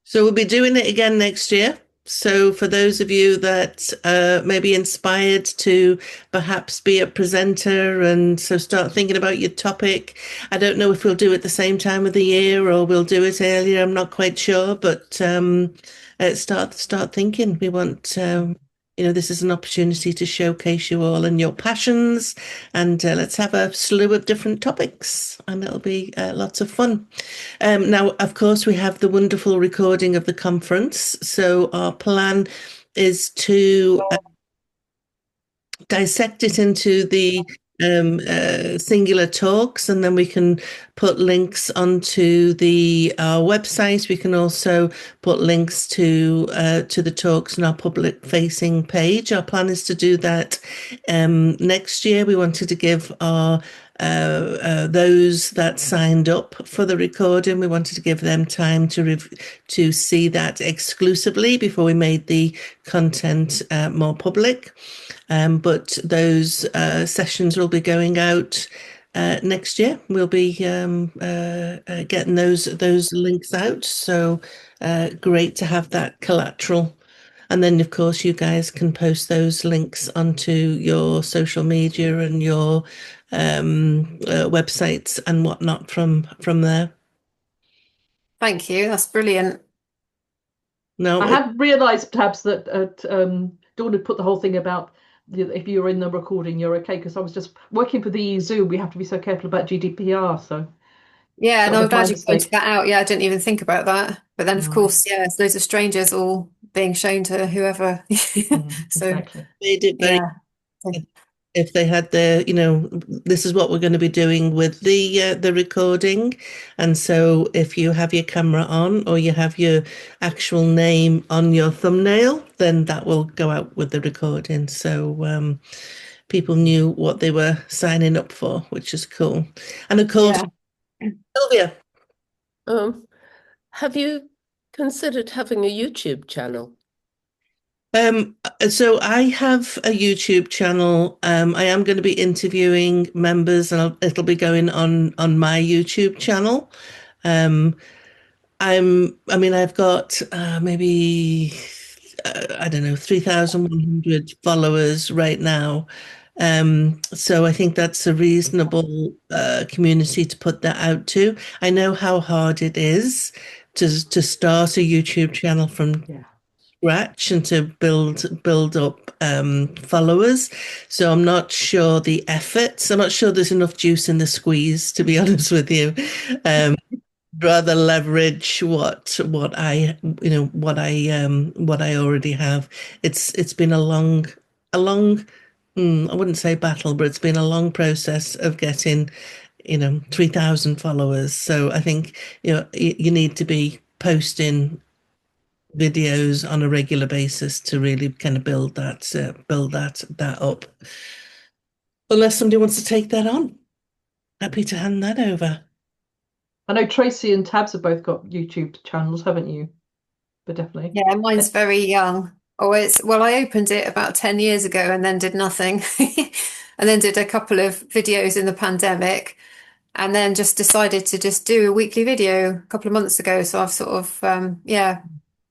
So we'll be doing it again next year. So for those of you that may be inspired to perhaps be a presenter and so start thinking about your topic, I don't know if we'll do it the same time of the year or we'll do it earlier. I'm not quite sure, but start thinking. We want this is an opportunity to showcase you all and your passions, and let's have a slew of different topics, and it'll be lots of fun. Now, of course, we have the wonderful recording of the conference, so our plan is to dissect it into the singular talks, and then we can put links onto our website. We can also put links to the talks on our public facing page. Our plan is to do that next year. We wanted to give our those that signed up for the recording, we wanted to give them time to see that exclusively before we made the content more public. But those sessions will be going out next year. We'll be getting those links out. So great to have that collateral. And then, of course, you guys can post those links onto your social media and your websites and whatnot from there. Thank you. That's brilliant. No, I have realised perhaps that Dawn had put the whole thing about if you're in the recording, you're okay. Because I was just working for the Zoom, we have to be so careful about GDPR. So Yeah, that no, I'm was my glad you pointed mistake. that out. Yeah, I didn't even think about that. But then, of Mm. course, yeah, it's loads of strangers all being shown to whoever. So, Exactly. made it very yeah. if they had their, this is what we're going to be doing with the recording, and so if you have your camera on or you have your actual name on your thumbnail, then that will go out with the recording. So people knew what they were signing up for, which is cool. And of course, Yeah. Sylvia. Have you considered having a YouTube channel? So I have a YouTube channel. I am going to be interviewing members, and it'll be going on my YouTube channel. Um, I mean, I've got maybe I don't know, 3,100 followers right now. So I think that's a reasonable community to put that out to. I know how hard it is to start a YouTube channel from scratch and to build up followers. So I'm not sure the efforts. I'm not sure there's enough juice in the squeeze, to be honest with you. Rather leverage what I what I already have. It's been a long, I wouldn't say battle, but it's been a long process of getting 3,000 followers. So I think you need to be posting videos on a regular basis to really kind of build that up. Unless somebody wants to take that on, happy to hand that over. I know Tracy and Tabs have both got YouTube channels, haven't you? But definitely. Yeah, mine's very young. Oh, well, I opened it about 10 years ago and then did nothing. And then did a couple of videos in the pandemic and then just decided to just do a weekly video a couple of months ago. So I've sort of,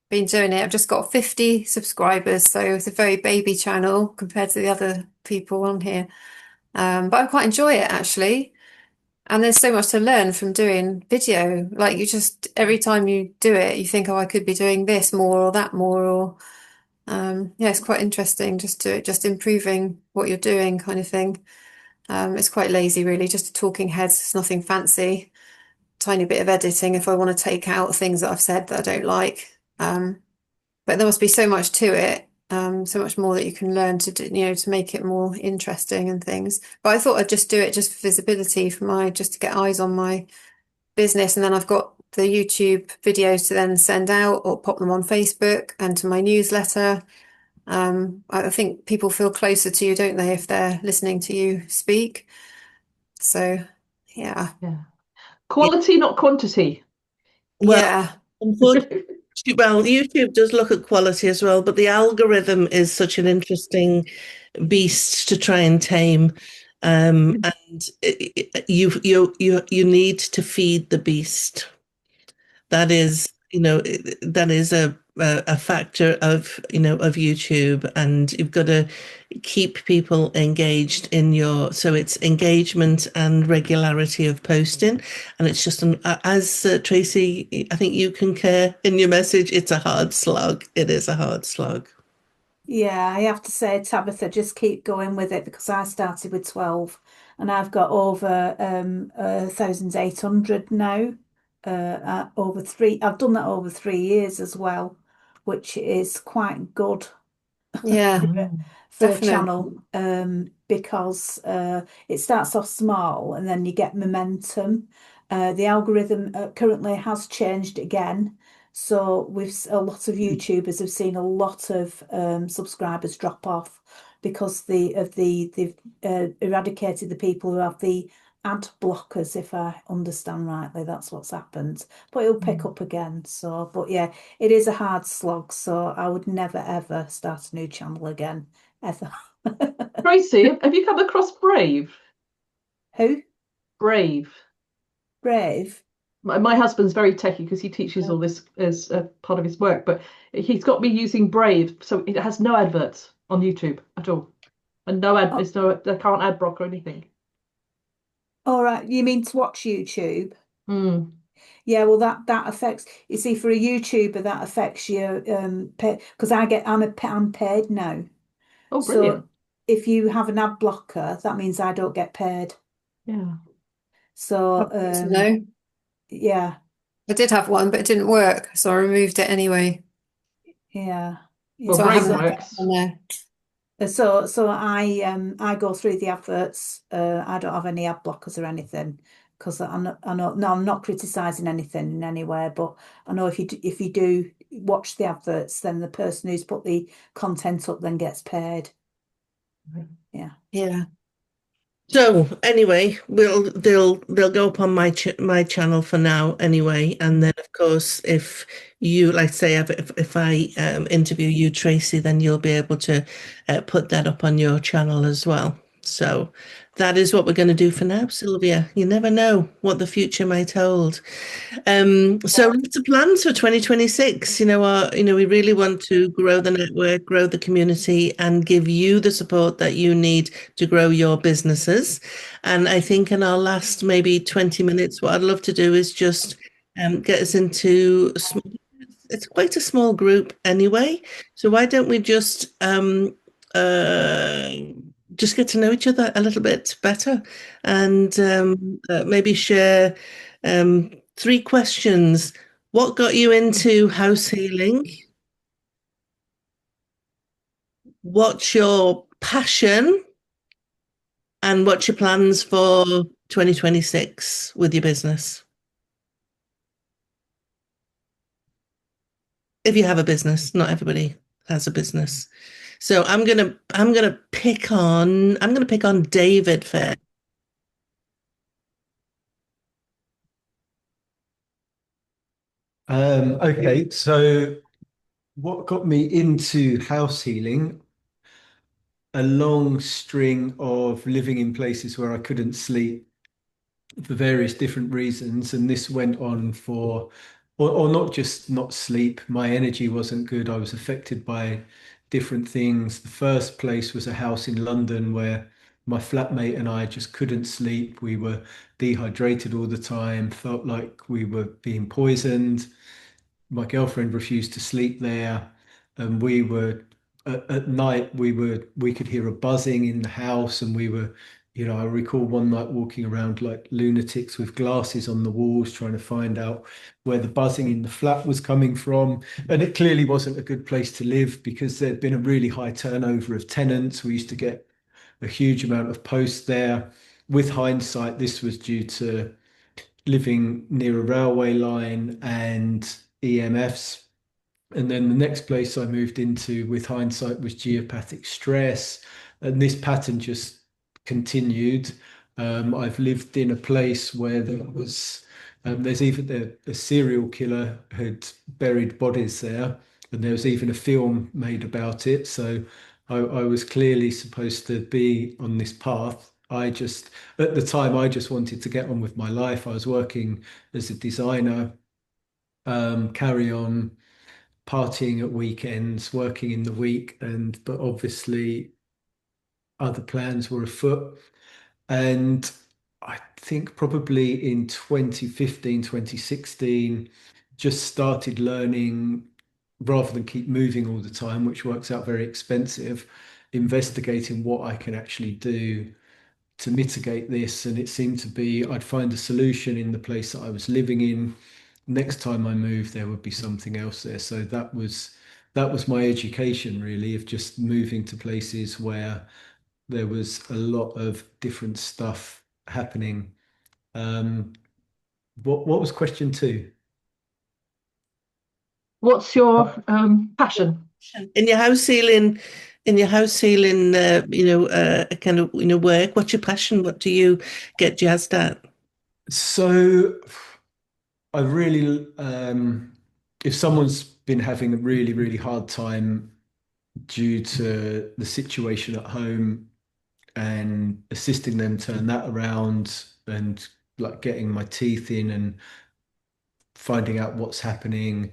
been doing it. I've just got 50 subscribers. So it's a very baby channel compared to the other people on here. But I quite enjoy it actually. And there's so much to learn from doing video. Like you just, every time you do it, you think, oh, I could be doing this more or that more, or yeah, it's quite interesting just improving what you're doing kind of thing. It's quite lazy really, just a talking heads, it's nothing fancy. Tiny bit of editing if I want to take out things that I've said that I don't like. But there must be so much to it, so much more that you can learn to do, to make it more interesting and things. But I thought I'd just do it just for visibility, just to get eyes on my business. And then I've got the YouTube videos to then send out or pop them on Facebook and to my newsletter. I think people feel closer to you, don't they, if they're listening to you speak. So, yeah. Quality, not quantity. Well, Yeah. unfortunately, YouTube does look at quality as well, but the algorithm is such an interesting beast to try and tame. And you need to feed the beast. That is, that is a factor of YouTube, and you've got to keep people engaged so it's engagement and regularity of posting. And it's just as Tracy, I think you concur in your message, it's a hard slog. It is a hard slog. Yeah, I have to say, Tabitha, just keep going with it because I started with 12 and I've got over 1,800 now. I've done that over 3 years as well, which is quite good Yeah, for a definitely. channel, because it starts off small and then you get momentum. The algorithm currently has changed again. So a lot of YouTubers have seen a lot of subscribers drop off because they've eradicated the people who have the ad blockers, if I understand rightly. That's what's happened. But it'll pick up again. So, but yeah, it is a hard slog. So I would never ever start a new channel again, ever. Tracy, have you come across Brave? Who? Brave. Brave? My husband's very techy because he teaches all this as a part of his work, but he's got me using Brave, so it has no adverts on YouTube at all, and no ad. Oh, There's no. They can't ad block or anything. all right. You mean to watch YouTube? Mm. Yeah, well that affects, you see, for a YouTuber that affects your pay, because I'm paid now. Oh, So brilliant. if you have an ad blocker, that means I don't get paid. Yeah. So No, yeah, I did have one, but it didn't work, so I removed it anyway. yeah, Well, So I yeah. Brave haven't So got it works. on there. so I go through the adverts. I don't have any ad blockers or anything because I know no, I'm not criticizing anything in any way, but I know if you do watch the adverts, then the person who's put the content up then gets paid. Yeah. Yeah. So anyway, they'll go up on my channel for now anyway, and then of course if you like say if I interview you, Tracy, then you'll be able to put that up on your channel as well. So that is what we're going to do for now, Sylvia. You never know what the future might hold. So lots of plans for 2026. We really want to grow the network, grow the community, and give you the support that you need to grow your businesses. And I think in our last maybe 20 minutes, what I'd love to do is just get us into it's quite a small group anyway. So why don't we uh, just get to know each other a little bit better and maybe share three questions. What got you into house healing? What's your passion? And what's your plans for 2026 with your business? If you have a business, not everybody has a business. So I'm gonna pick on David first. Okay, so what got me into house healing? A long string of living in places where I couldn't sleep for various different reasons, and this went on or not just not sleep. My energy wasn't good. I was affected by different things. The first place was a house in London where my flatmate and I just couldn't sleep. We were dehydrated all the time, felt like we were being poisoned. My girlfriend refused to sleep there, and we were at night we could hear a buzzing in the house, and I recall one night walking around like lunatics with glasses on the walls trying to find out where the buzzing in the flat was coming from. And it clearly wasn't a good place to live because there'd been a really high turnover of tenants. We used to get a huge amount of posts there. With hindsight, this was due to living near a railway line and EMFs. And then the next place I moved into with hindsight was geopathic stress. And this pattern just continued. I've lived in a place where there's even a serial killer had buried bodies there, and there was even a film made about it. So I was clearly supposed to be on this path. At the time, I just wanted to get on with my life. I was working as a designer, carry on partying at weekends, working in the week, but obviously other plans were afoot. And I think probably in 2015, 2016, just started learning rather than keep moving all the time, which works out very expensive, investigating what I can actually do to mitigate this. And it seemed to be I'd find a solution in the place that I was living in. Next time I moved, there would be something else there. So that was my education really of just moving to places where there was a lot of different stuff happening. Um, what was question two? What's your passion? In your house healing, in your house healing, kind of, work? What's your passion? What do you get jazzed at? So I really, if someone's been having a really, really hard time due to the situation at home and assisting them turn that around and like getting my teeth in and finding out what's happening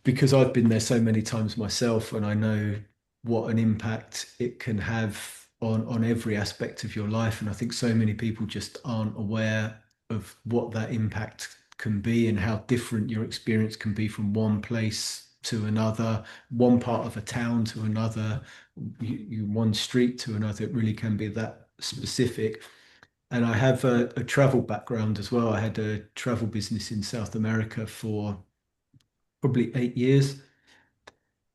because I've been there so many times myself and I know what an impact it can have on every aspect of your life. And I think so many people just aren't aware of what that impact can be and how different your experience can be from one place to another, one part of a town to another, one street to another. It really can be that specific. And I have a travel background as well. I had a travel business in South America for probably 8 years.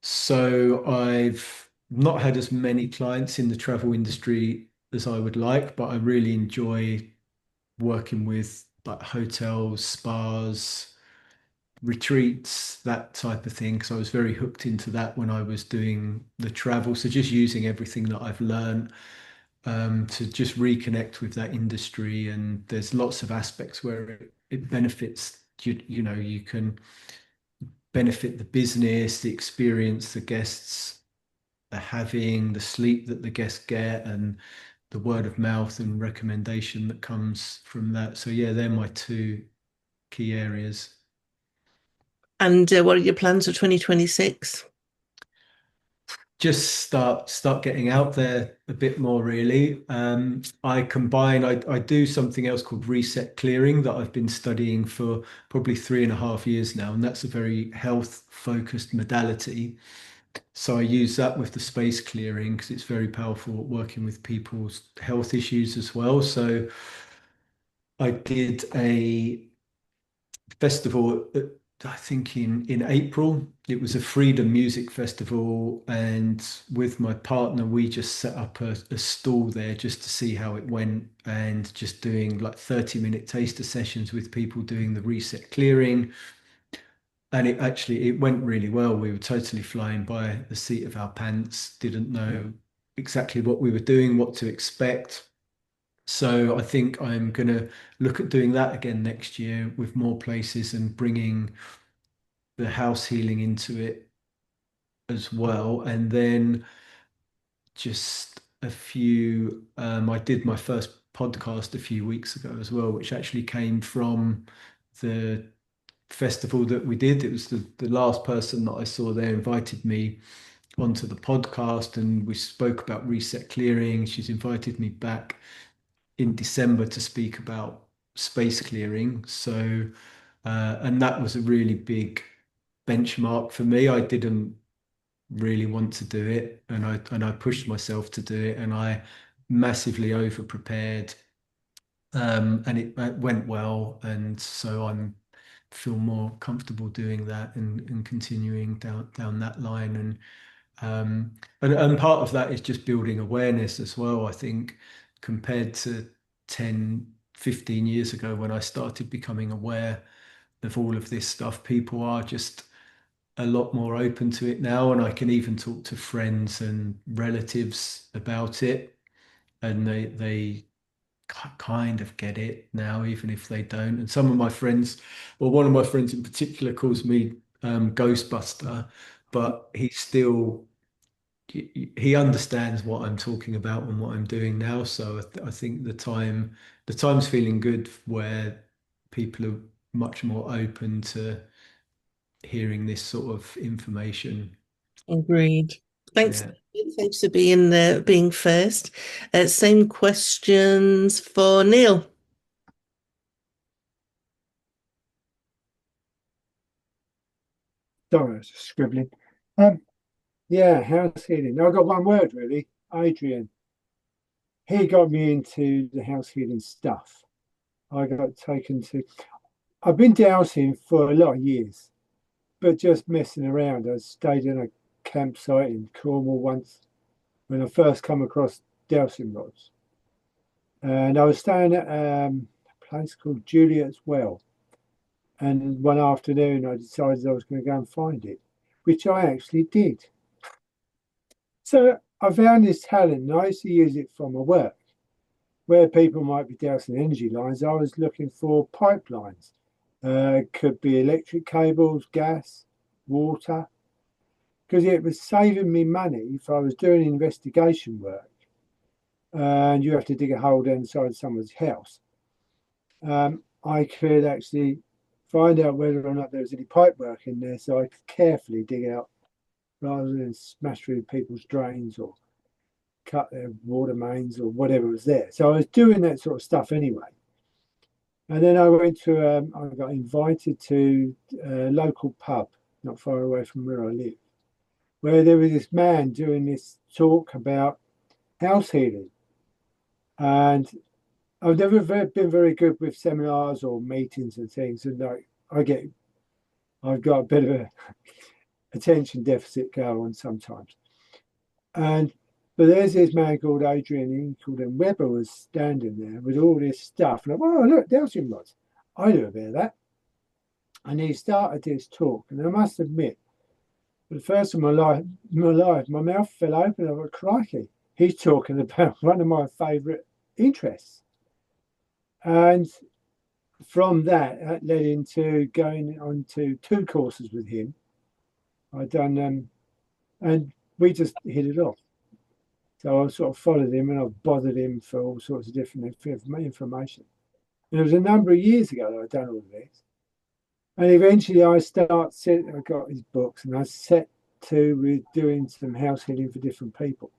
So I've not had as many clients in the travel industry as I would like, but I really enjoy working with like hotels, spas, retreats, that type of thing. Because I was very hooked into that when I was doing the travel. So just using everything that I've learned to just reconnect with that industry. And there's lots of aspects where it benefits you, you can benefit the business, the experience the guests are having, the sleep that the guests get, and the word of mouth and recommendation that comes from that. So yeah, they're my two key areas. And what are your plans for 2026? Just start getting out there a bit more really. I do something else called reset clearing that I've been studying for probably 3.5 years now, and that's a very health focused modality. So I use that with the space clearing because it's very powerful at working with people's health issues as well. So I did a festival, I think in April. It was a freedom music festival, and with my partner, we just set up a stall there just to see how it went, and just doing like 30-minute taster sessions with people doing the reset clearing. And it went really well. We were totally flying by the seat of our pants, didn't know exactly what we were doing, what to expect. So I think I'm going to look at doing that again next year with more places and bringing the house healing into it as well. And then just I did my first podcast a few weeks ago as well, which actually came from the festival that we did. It was the last person that I saw there invited me onto the podcast, and we spoke about reset clearing. She's invited me back in December to speak about space clearing. So, and that was a really big benchmark for me. I didn't really want to do it, and I pushed myself to do it, and I massively over prepared. And it went well, and so I'm feel more comfortable doing that and continuing down that line. And part of that is just building awareness as well. I think compared to 10, 15 years ago when I started becoming aware of all of this stuff, people are just a lot more open to it now. And I can even talk to friends and relatives about it. And they kind of get it now, even if they don't. And some of my friends, well, one of my friends in particular calls me Ghostbuster, but he understands what I'm talking about and what I'm doing now. So I think the time's feeling good where people are much more open to hearing this sort of information. Agreed. Thanks. Yeah. Thanks for being first. Same questions for Neil. Sorry, I was just scribbling. Yeah, house healing. I've got one word really. Adrian. He got me into the house healing stuff. I got taken to. I've been dowsing for a lot of years, but just messing around. I stayed in a campsite in Cornwall once when I first come across dowsing rods, and I was staying at a place called Juliet's Well. And one afternoon, I decided I was going to go and find it, which I actually did. So I found this talent, and I used to use it for my work. Where people might be dousing energy lines, I was looking for pipelines. Could be electric cables, gas, water, because it was saving me money if I was doing investigation work and you have to dig a hole down the side of someone's house. I could actually find out whether or not there was any pipe work in there so I could carefully dig out rather than smash through people's drains or cut their water mains or whatever was there. So I was doing that sort of stuff anyway. And then I I got invited to a local pub not far away from where I live, where there was this man doing this talk about house healing. And I've never been very good with seminars or meetings and things. And I've got a bit of a attention deficit go on sometimes. But there's this man called Adrian, called him Webber, was standing there with all this stuff. And I went, oh, look, dowsing rods. I do a bit of that. And he started this talk. And I must admit, for the first time in my life, my mouth fell open. I went, crikey, he's talking about one of my favourite interests. And from that led into going on to 2 courses with him. I'd done, and we just hit it off. So I sort of followed him and I've bothered him for all sorts of different information. And it was a number of years ago that I'd done all of this. And eventually I got his books and I set to with doing some house healing for different people.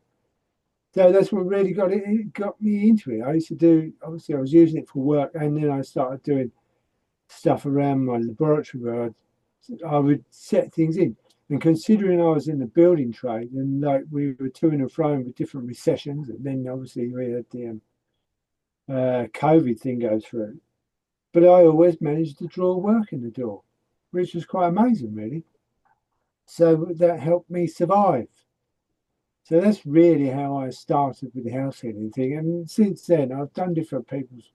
So that's what really got me into it. I used to do, obviously I was using it for work, and then I started doing stuff around my laboratory where I would set things in. And considering I was in the building trade and like we were to and fro with different recessions, and then obviously we had the COVID thing go through, but I always managed to draw work in the door, which was quite amazing, really. So that helped me survive. So that's really how I started with the house healing thing. And since then, I've done different people's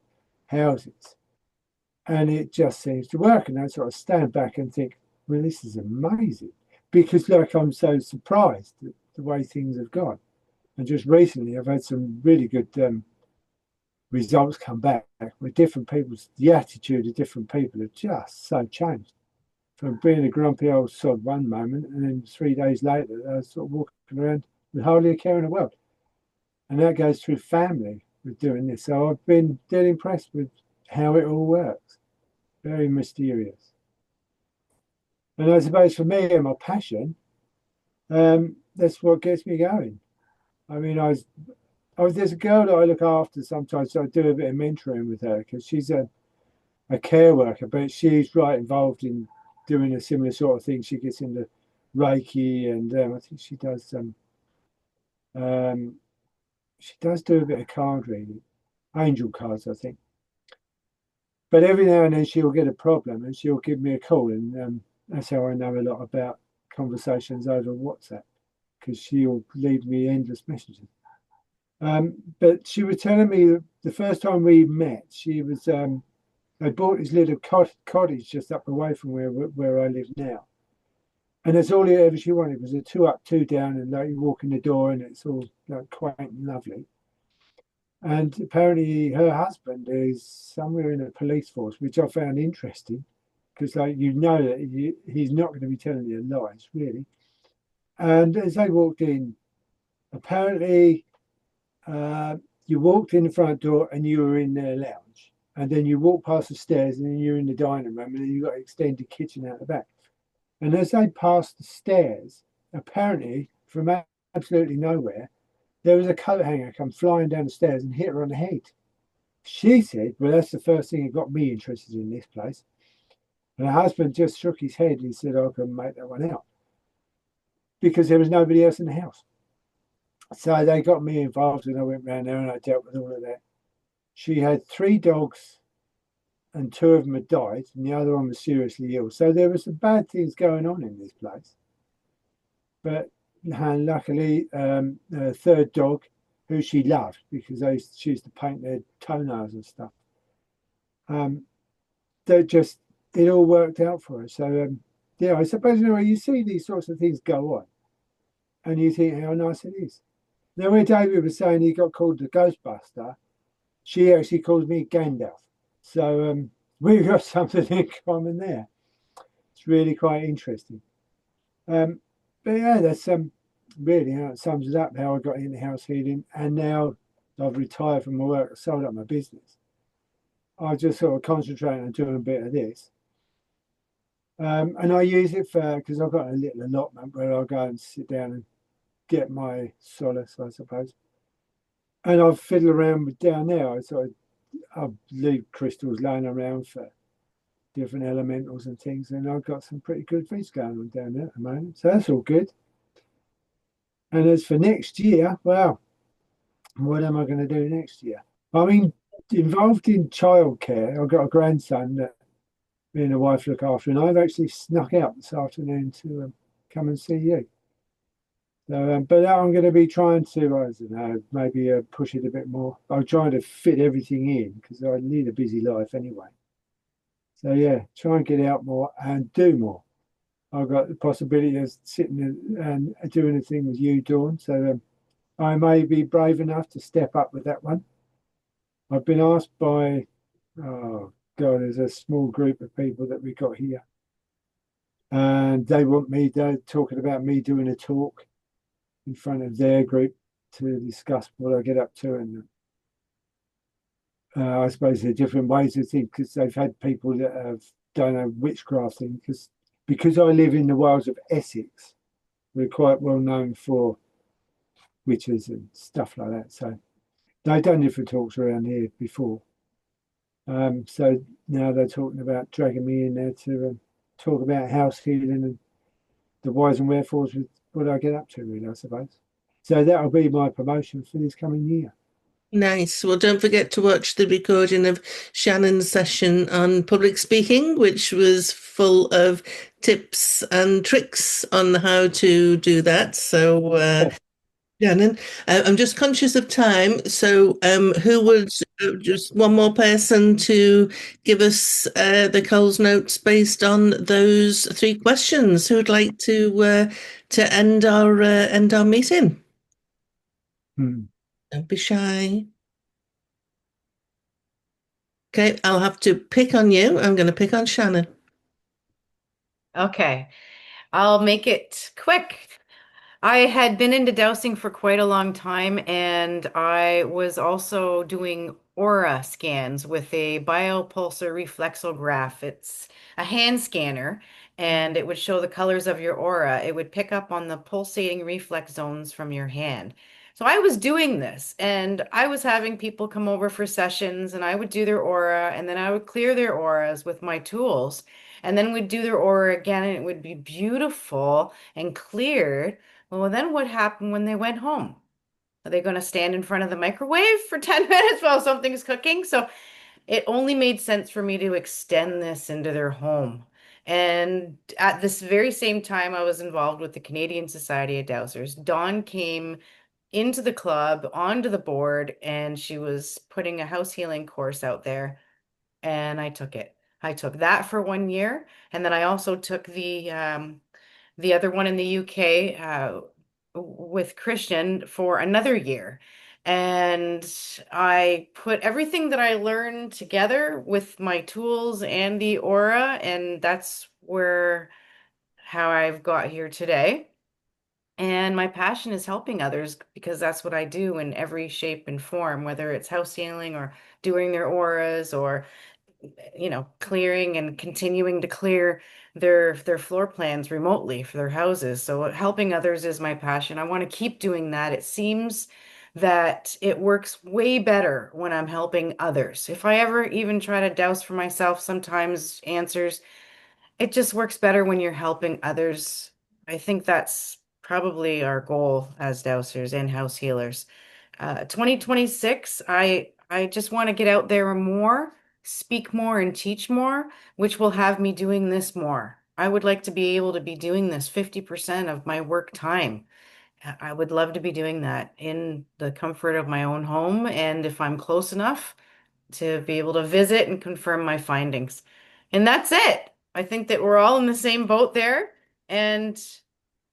houses, and it just seems to work. And I sort of stand back and think, well, this is amazing. Because like I'm so surprised at the way things have gone. And just recently I've had some really good results come back with different people's, the attitude of different people have just so changed. From being a grumpy old sod one moment, and then 3 days later I was sort of walking around with hardly a care in the world. And that goes through family with doing this. So I've been dead impressed with how it all works. Very mysterious. And I suppose for me and my passion, that's what gets me going. I mean, there's a girl that I look after sometimes, so I do a bit of mentoring with her because she's a care worker, but she's right involved in doing a similar sort of thing. She gets into Reiki, and I think she does do a bit of card reading, angel cards, I think. But every now and then she'll get a problem and she'll give me a call, and that's how I know a lot about conversations over WhatsApp, because she'll leave me endless messages. But she was telling me the first time we met, she was they bought this little cottage just up the way from where I live now, and that's all ever she wanted was a 2 up, 2 down, and like you walk in the door and it's all like quaint and lovely. And apparently her husband is somewhere in the police force, which I found interesting, because like that he's not going to be telling you lies, really. And as they walked in, apparently you walked in the front door and you were in their lounge, and then you walk past the stairs and then you're in the dining room, and then you've got an extended kitchen out the back. And as they passed the stairs, apparently from absolutely nowhere, there was a coat hanger come flying down the stairs and hit her on the head. She said, well, that's the first thing that got me interested in this place. And her husband just shook his head. He said, I couldn't make that one out, because there was nobody else in the house. So they got me involved, and I went round there and I dealt with all of that. She had 3 dogs, and 2 of them had died, and the other one was seriously ill. So there were some bad things going on in this place. But luckily, the 3rd dog, who she loved because she used to paint their toenails and stuff, it all worked out for her. So yeah, I suppose you see these sorts of things go on, and you think how nice it is. Now, where David was saying he got called the Ghostbuster, she actually calls me Gandalf. So we've got something in common there. It's really quite interesting. But yeah, that's really how it sums it up how I got into house healing. And now I've retired from my work, sold up my business. I just sort of concentrate on doing a bit of this. And I use it for, because I've got a little allotment where I'll go and sit down and get my solace, I suppose. And I've fiddled around with down there. I'll leave crystals laying around for different elementals and things, and I've got some pretty good things going on down there at the moment. So that's all good. And as for next year, well, what am I going to do next year? I mean, involved in childcare. I've got a grandson that me and the wife look after, and I've actually snuck out this afternoon to come and see you. So, but I'm going to be trying to, I don't know, maybe push it a bit more. I'm trying to fit everything in because I lead a busy life anyway. So yeah, try and get out more and do more. I've got the possibility of sitting and doing a thing with you, Dawn. So I may be brave enough to step up with that one. I've been asked by, oh God, there's a small group of people that we got here. And they want me, they're talking about me doing a talk in front of their group to discuss what I get up to. And I suppose there are different ways of thinking because they've had people that have done a witchcraft thing. Because I live in the wilds of Essex, we're quite well known for witches and stuff like that. So they've done different talks around here before. So now they're talking about dragging me in there to talk about house healing and the whys and wherefores with what I get up to, really, I suppose. So that'll be my promotion for this coming year. Nice. Well, don't forget to watch the recording of Shannon's session on public speaking, which was full of tips and tricks on how to do that. So, Shannon, I'm just conscious of time. So, who would just one more person to give us the Coles notes based on those three questions? Who would like to end our meeting? Don't be shy. Okay, I'll have to pick on you. I'm going to pick on Shannon. Okay, I'll make it quick. I had been into dowsing for quite a long time, and I was also doing aura scans with a biopulsar reflexograph. It's a hand scanner, and it would show the colors of your aura. It would pick up on the pulsating reflex zones from your hand. So I was doing this, and I was having people come over for sessions, and I would do their aura, and then I would clear their auras with my tools, and then we'd do their aura again, and it would be beautiful and cleared. Well, then what happened when they went home? Are they going to stand in front of the microwave for 10 minutes while something's cooking? So it only made sense for me to extend this into their home. And at this very same time, I was involved with the Canadian Society of Dowsers. Dawn came into the club, onto the board, and she was putting a house healing course out there. And I took it. I took that for 1 year. And then I also took the other one in the UK with Christian for another year. And I put everything that I learned together with my tools and the aura, and that's where how I've got here today. And my passion is helping others because that's what I do in every shape and form, whether it's house healing or doing their auras or clearing and continuing to clear their floor plans remotely for their houses. So helping others is my passion. I want to keep doing that. It seems that it works way better when I'm helping others. If I ever even try to douse for myself, sometimes answers, it just works better when you're helping others. I think that's probably our goal as dowsers and house healers. 2026, I just want to get out there more, speak more, and teach more, which will have me doing this more. I would like to be able to be doing this 50% of my work time. I would love to be doing that in the comfort of my own home, and if I'm close enough to be able to visit and confirm my findings. And that's it. I think that we're all in the same boat there. And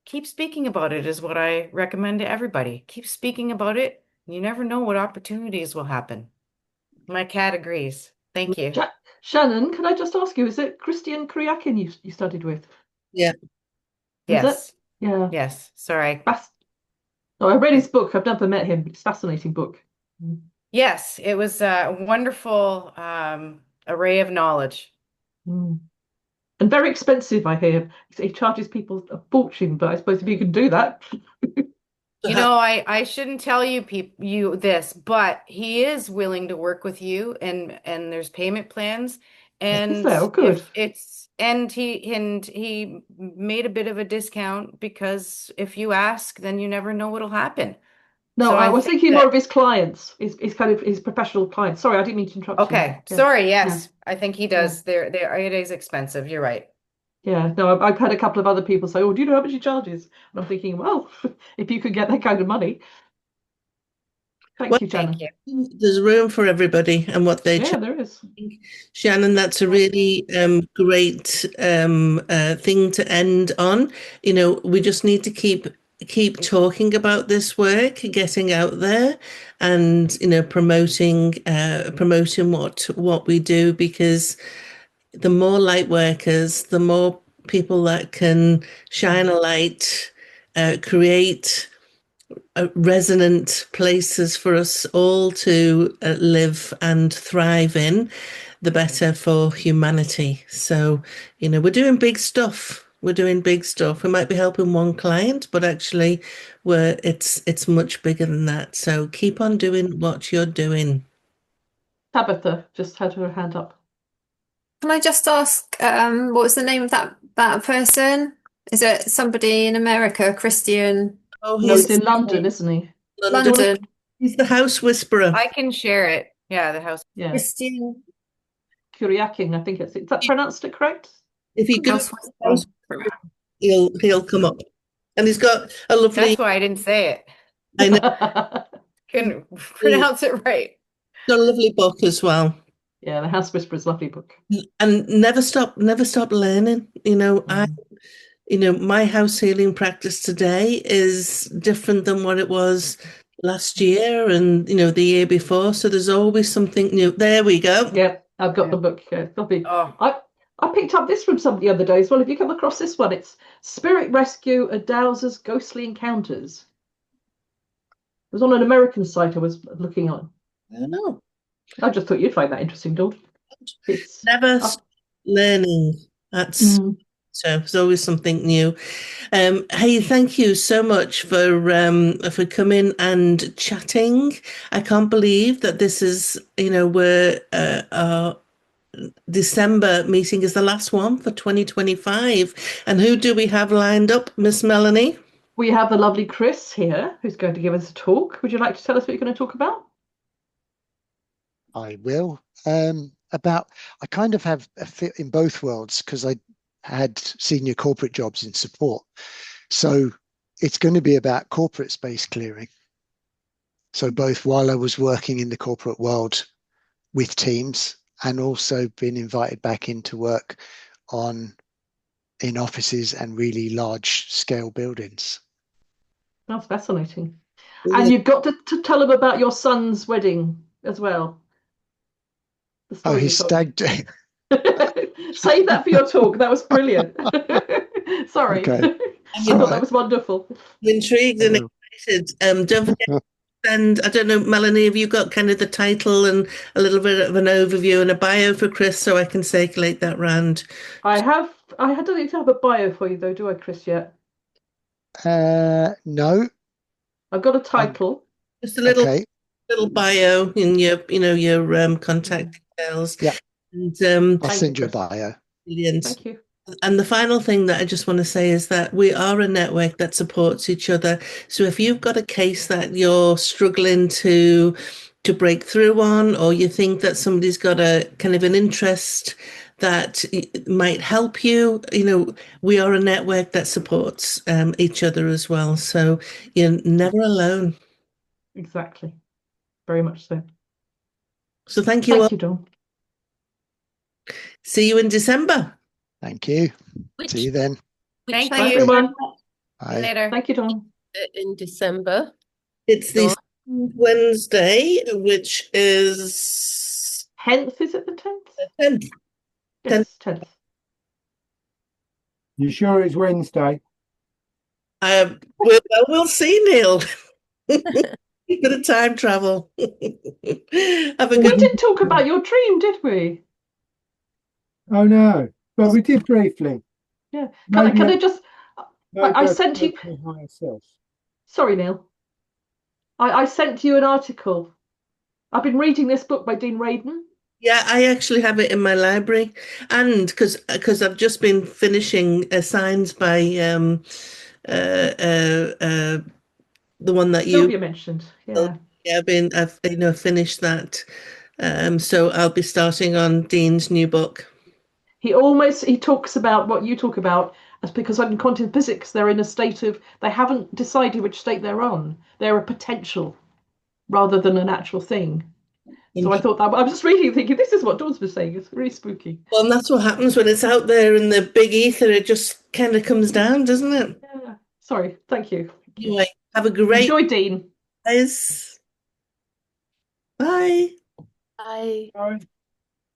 keep speaking about it is what I recommend to everybody. Keep speaking about it. You never know what opportunities will happen. My cat agrees. Thank you. Shannon, can I just ask you, is it Christian Kryakin you studied with? Yeah. Is it? Yes. Yeah. Yes. Sorry. Oh, I read his book. I've never met him, but it's a fascinating book. Yes, it was a wonderful array of knowledge. Mm. And very expensive, I hear. He charges people a fortune, but I suppose if you can do that. You know, I shouldn't tell you this, but he is willing to work with you, and there's payment plans, Is there? Oh, and good. if it's and he made a bit of a discount because if you ask, then you never know what'll happen. No, So I I was think thinking more that of his clients, his kind of his professional clients. Sorry, I didn't mean to interrupt you. okay, Yeah. sorry, Yeah. yes, I think he does. There it is expensive. You're right. Yeah. No, I've had a couple of other people say, "Oh, do you know how much he charges?" And I'm thinking, well, if you could get that kind of money. Well, Thank you, Thank Shannon. you. there's room for everybody and what they Yeah, choose. there is. Shannon, that's a really great thing to end on. You know, we just need to keep talking about this work, getting out there, and promoting what we do, because the more light workers, the more people that can shine a light, create resonant places for us all to live and thrive in, the better for humanity. So, we're doing big stuff. We're doing big stuff. We might be helping one client, but actually, it's much bigger than that. So keep on doing what you're doing. Tabitha just had her hand up. Can I just ask, what was the name of that person? Is it somebody in America, Christian? Oh, No, he's he's in London, isn't he? London. He's the house whisperer. I can share it. Yeah, the house. Yeah. Christian Kuryaking, I think is that pronounced it correct? If you go, House. he'll come up, and he's got a lovely. That's why I didn't say it. I know. Couldn't pronounce it right. Got a lovely book as well. Yeah, the House Whisperer's lovely book. And never stop learning. My house healing practice today is different than what it was last year and the year before. So there's always something new. There we go. Yeah, I've got the book. Yeah, lovely. Oh, I picked up this from somebody the other day as well. Have you come across this one? It's Spirit Rescue: A Dowser's Ghostly Encounters. It was on an American site I was looking on. I don't know. I just thought you'd find that interesting, Dawn. It's Never stop learning. That's so there's always something new. Hey, thank you so much for coming and chatting. I can't believe that this is, we're our December meeting is the last one for 2025. And who do we have lined up, Miss Melanie? We have the lovely Chris here, who's going to give us a talk. Would you like to tell us what you're going to talk about? I will. I kind of have a fit in both worlds because I had senior corporate jobs in support. So it's going to be about corporate space clearing. So both while I was working in the corporate world with teams and also been invited back into work in offices and really large scale buildings. That's fascinating. And you've got to tell them about your son's wedding as well. Oh, his stag do. Save that for your talk. That was brilliant. Sorry. Okay. I thought that was wonderful. I'm intrigued and excited. Don't forget, and I don't know, Melanie, have you got kind of the title and a little bit of an overview and a bio for Chris so I can circulate that round? I don't need to have a bio for you though, do I, Chris, yet? No. I've got a title. Just a little bio in your contact details. Yeah. And I'll send you a bio. Brilliant. Thank you. And the final thing that I just want to say is that we are a network that supports each other. So if you've got a case that you're struggling to break through on, or you think that somebody's got a kind of an interest that might help you, we are a network that supports each other as well. So you're never alone. Exactly. Very much so. So thank you all. Thank you, Dawn. See you in December. Thank you. See you then. Thank Bye, you. everyone. See you later. Thank you, Dawn. In December. It's the Dawn? Wednesday, which is 10th, is it the 10th? 10th. Yes, 10th. You sure it's Wednesday? We'll see, Neil. Bit of time travel. Have a We good. did talk about your dream, did we? Oh no. Well, we did briefly. Yeah. Can Maybe I just? I that's sent you. my higher self. Sorry, Neil. I sent you an article. I've been reading this book by Dean Radin. Yeah, I actually have it in my library, and because I've just been finishing Signs by the one that you. Sylvia mentioned. Yeah. Yeah, I've finished that. So I'll be starting on Dean's new book. He talks about what you talk about as because in quantum physics they're in a state of they haven't decided which state they're on. They're a potential rather than an actual thing. So I thought that I was just reading thinking this is what Dawn's was saying. It's really spooky. Well, and that's what happens when it's out there in the big ether. It just kind of comes down, doesn't it? Yeah. Sorry. Thank you. Anyway, have a great Enjoy, Dean. guys. Bye. Bye. Bye.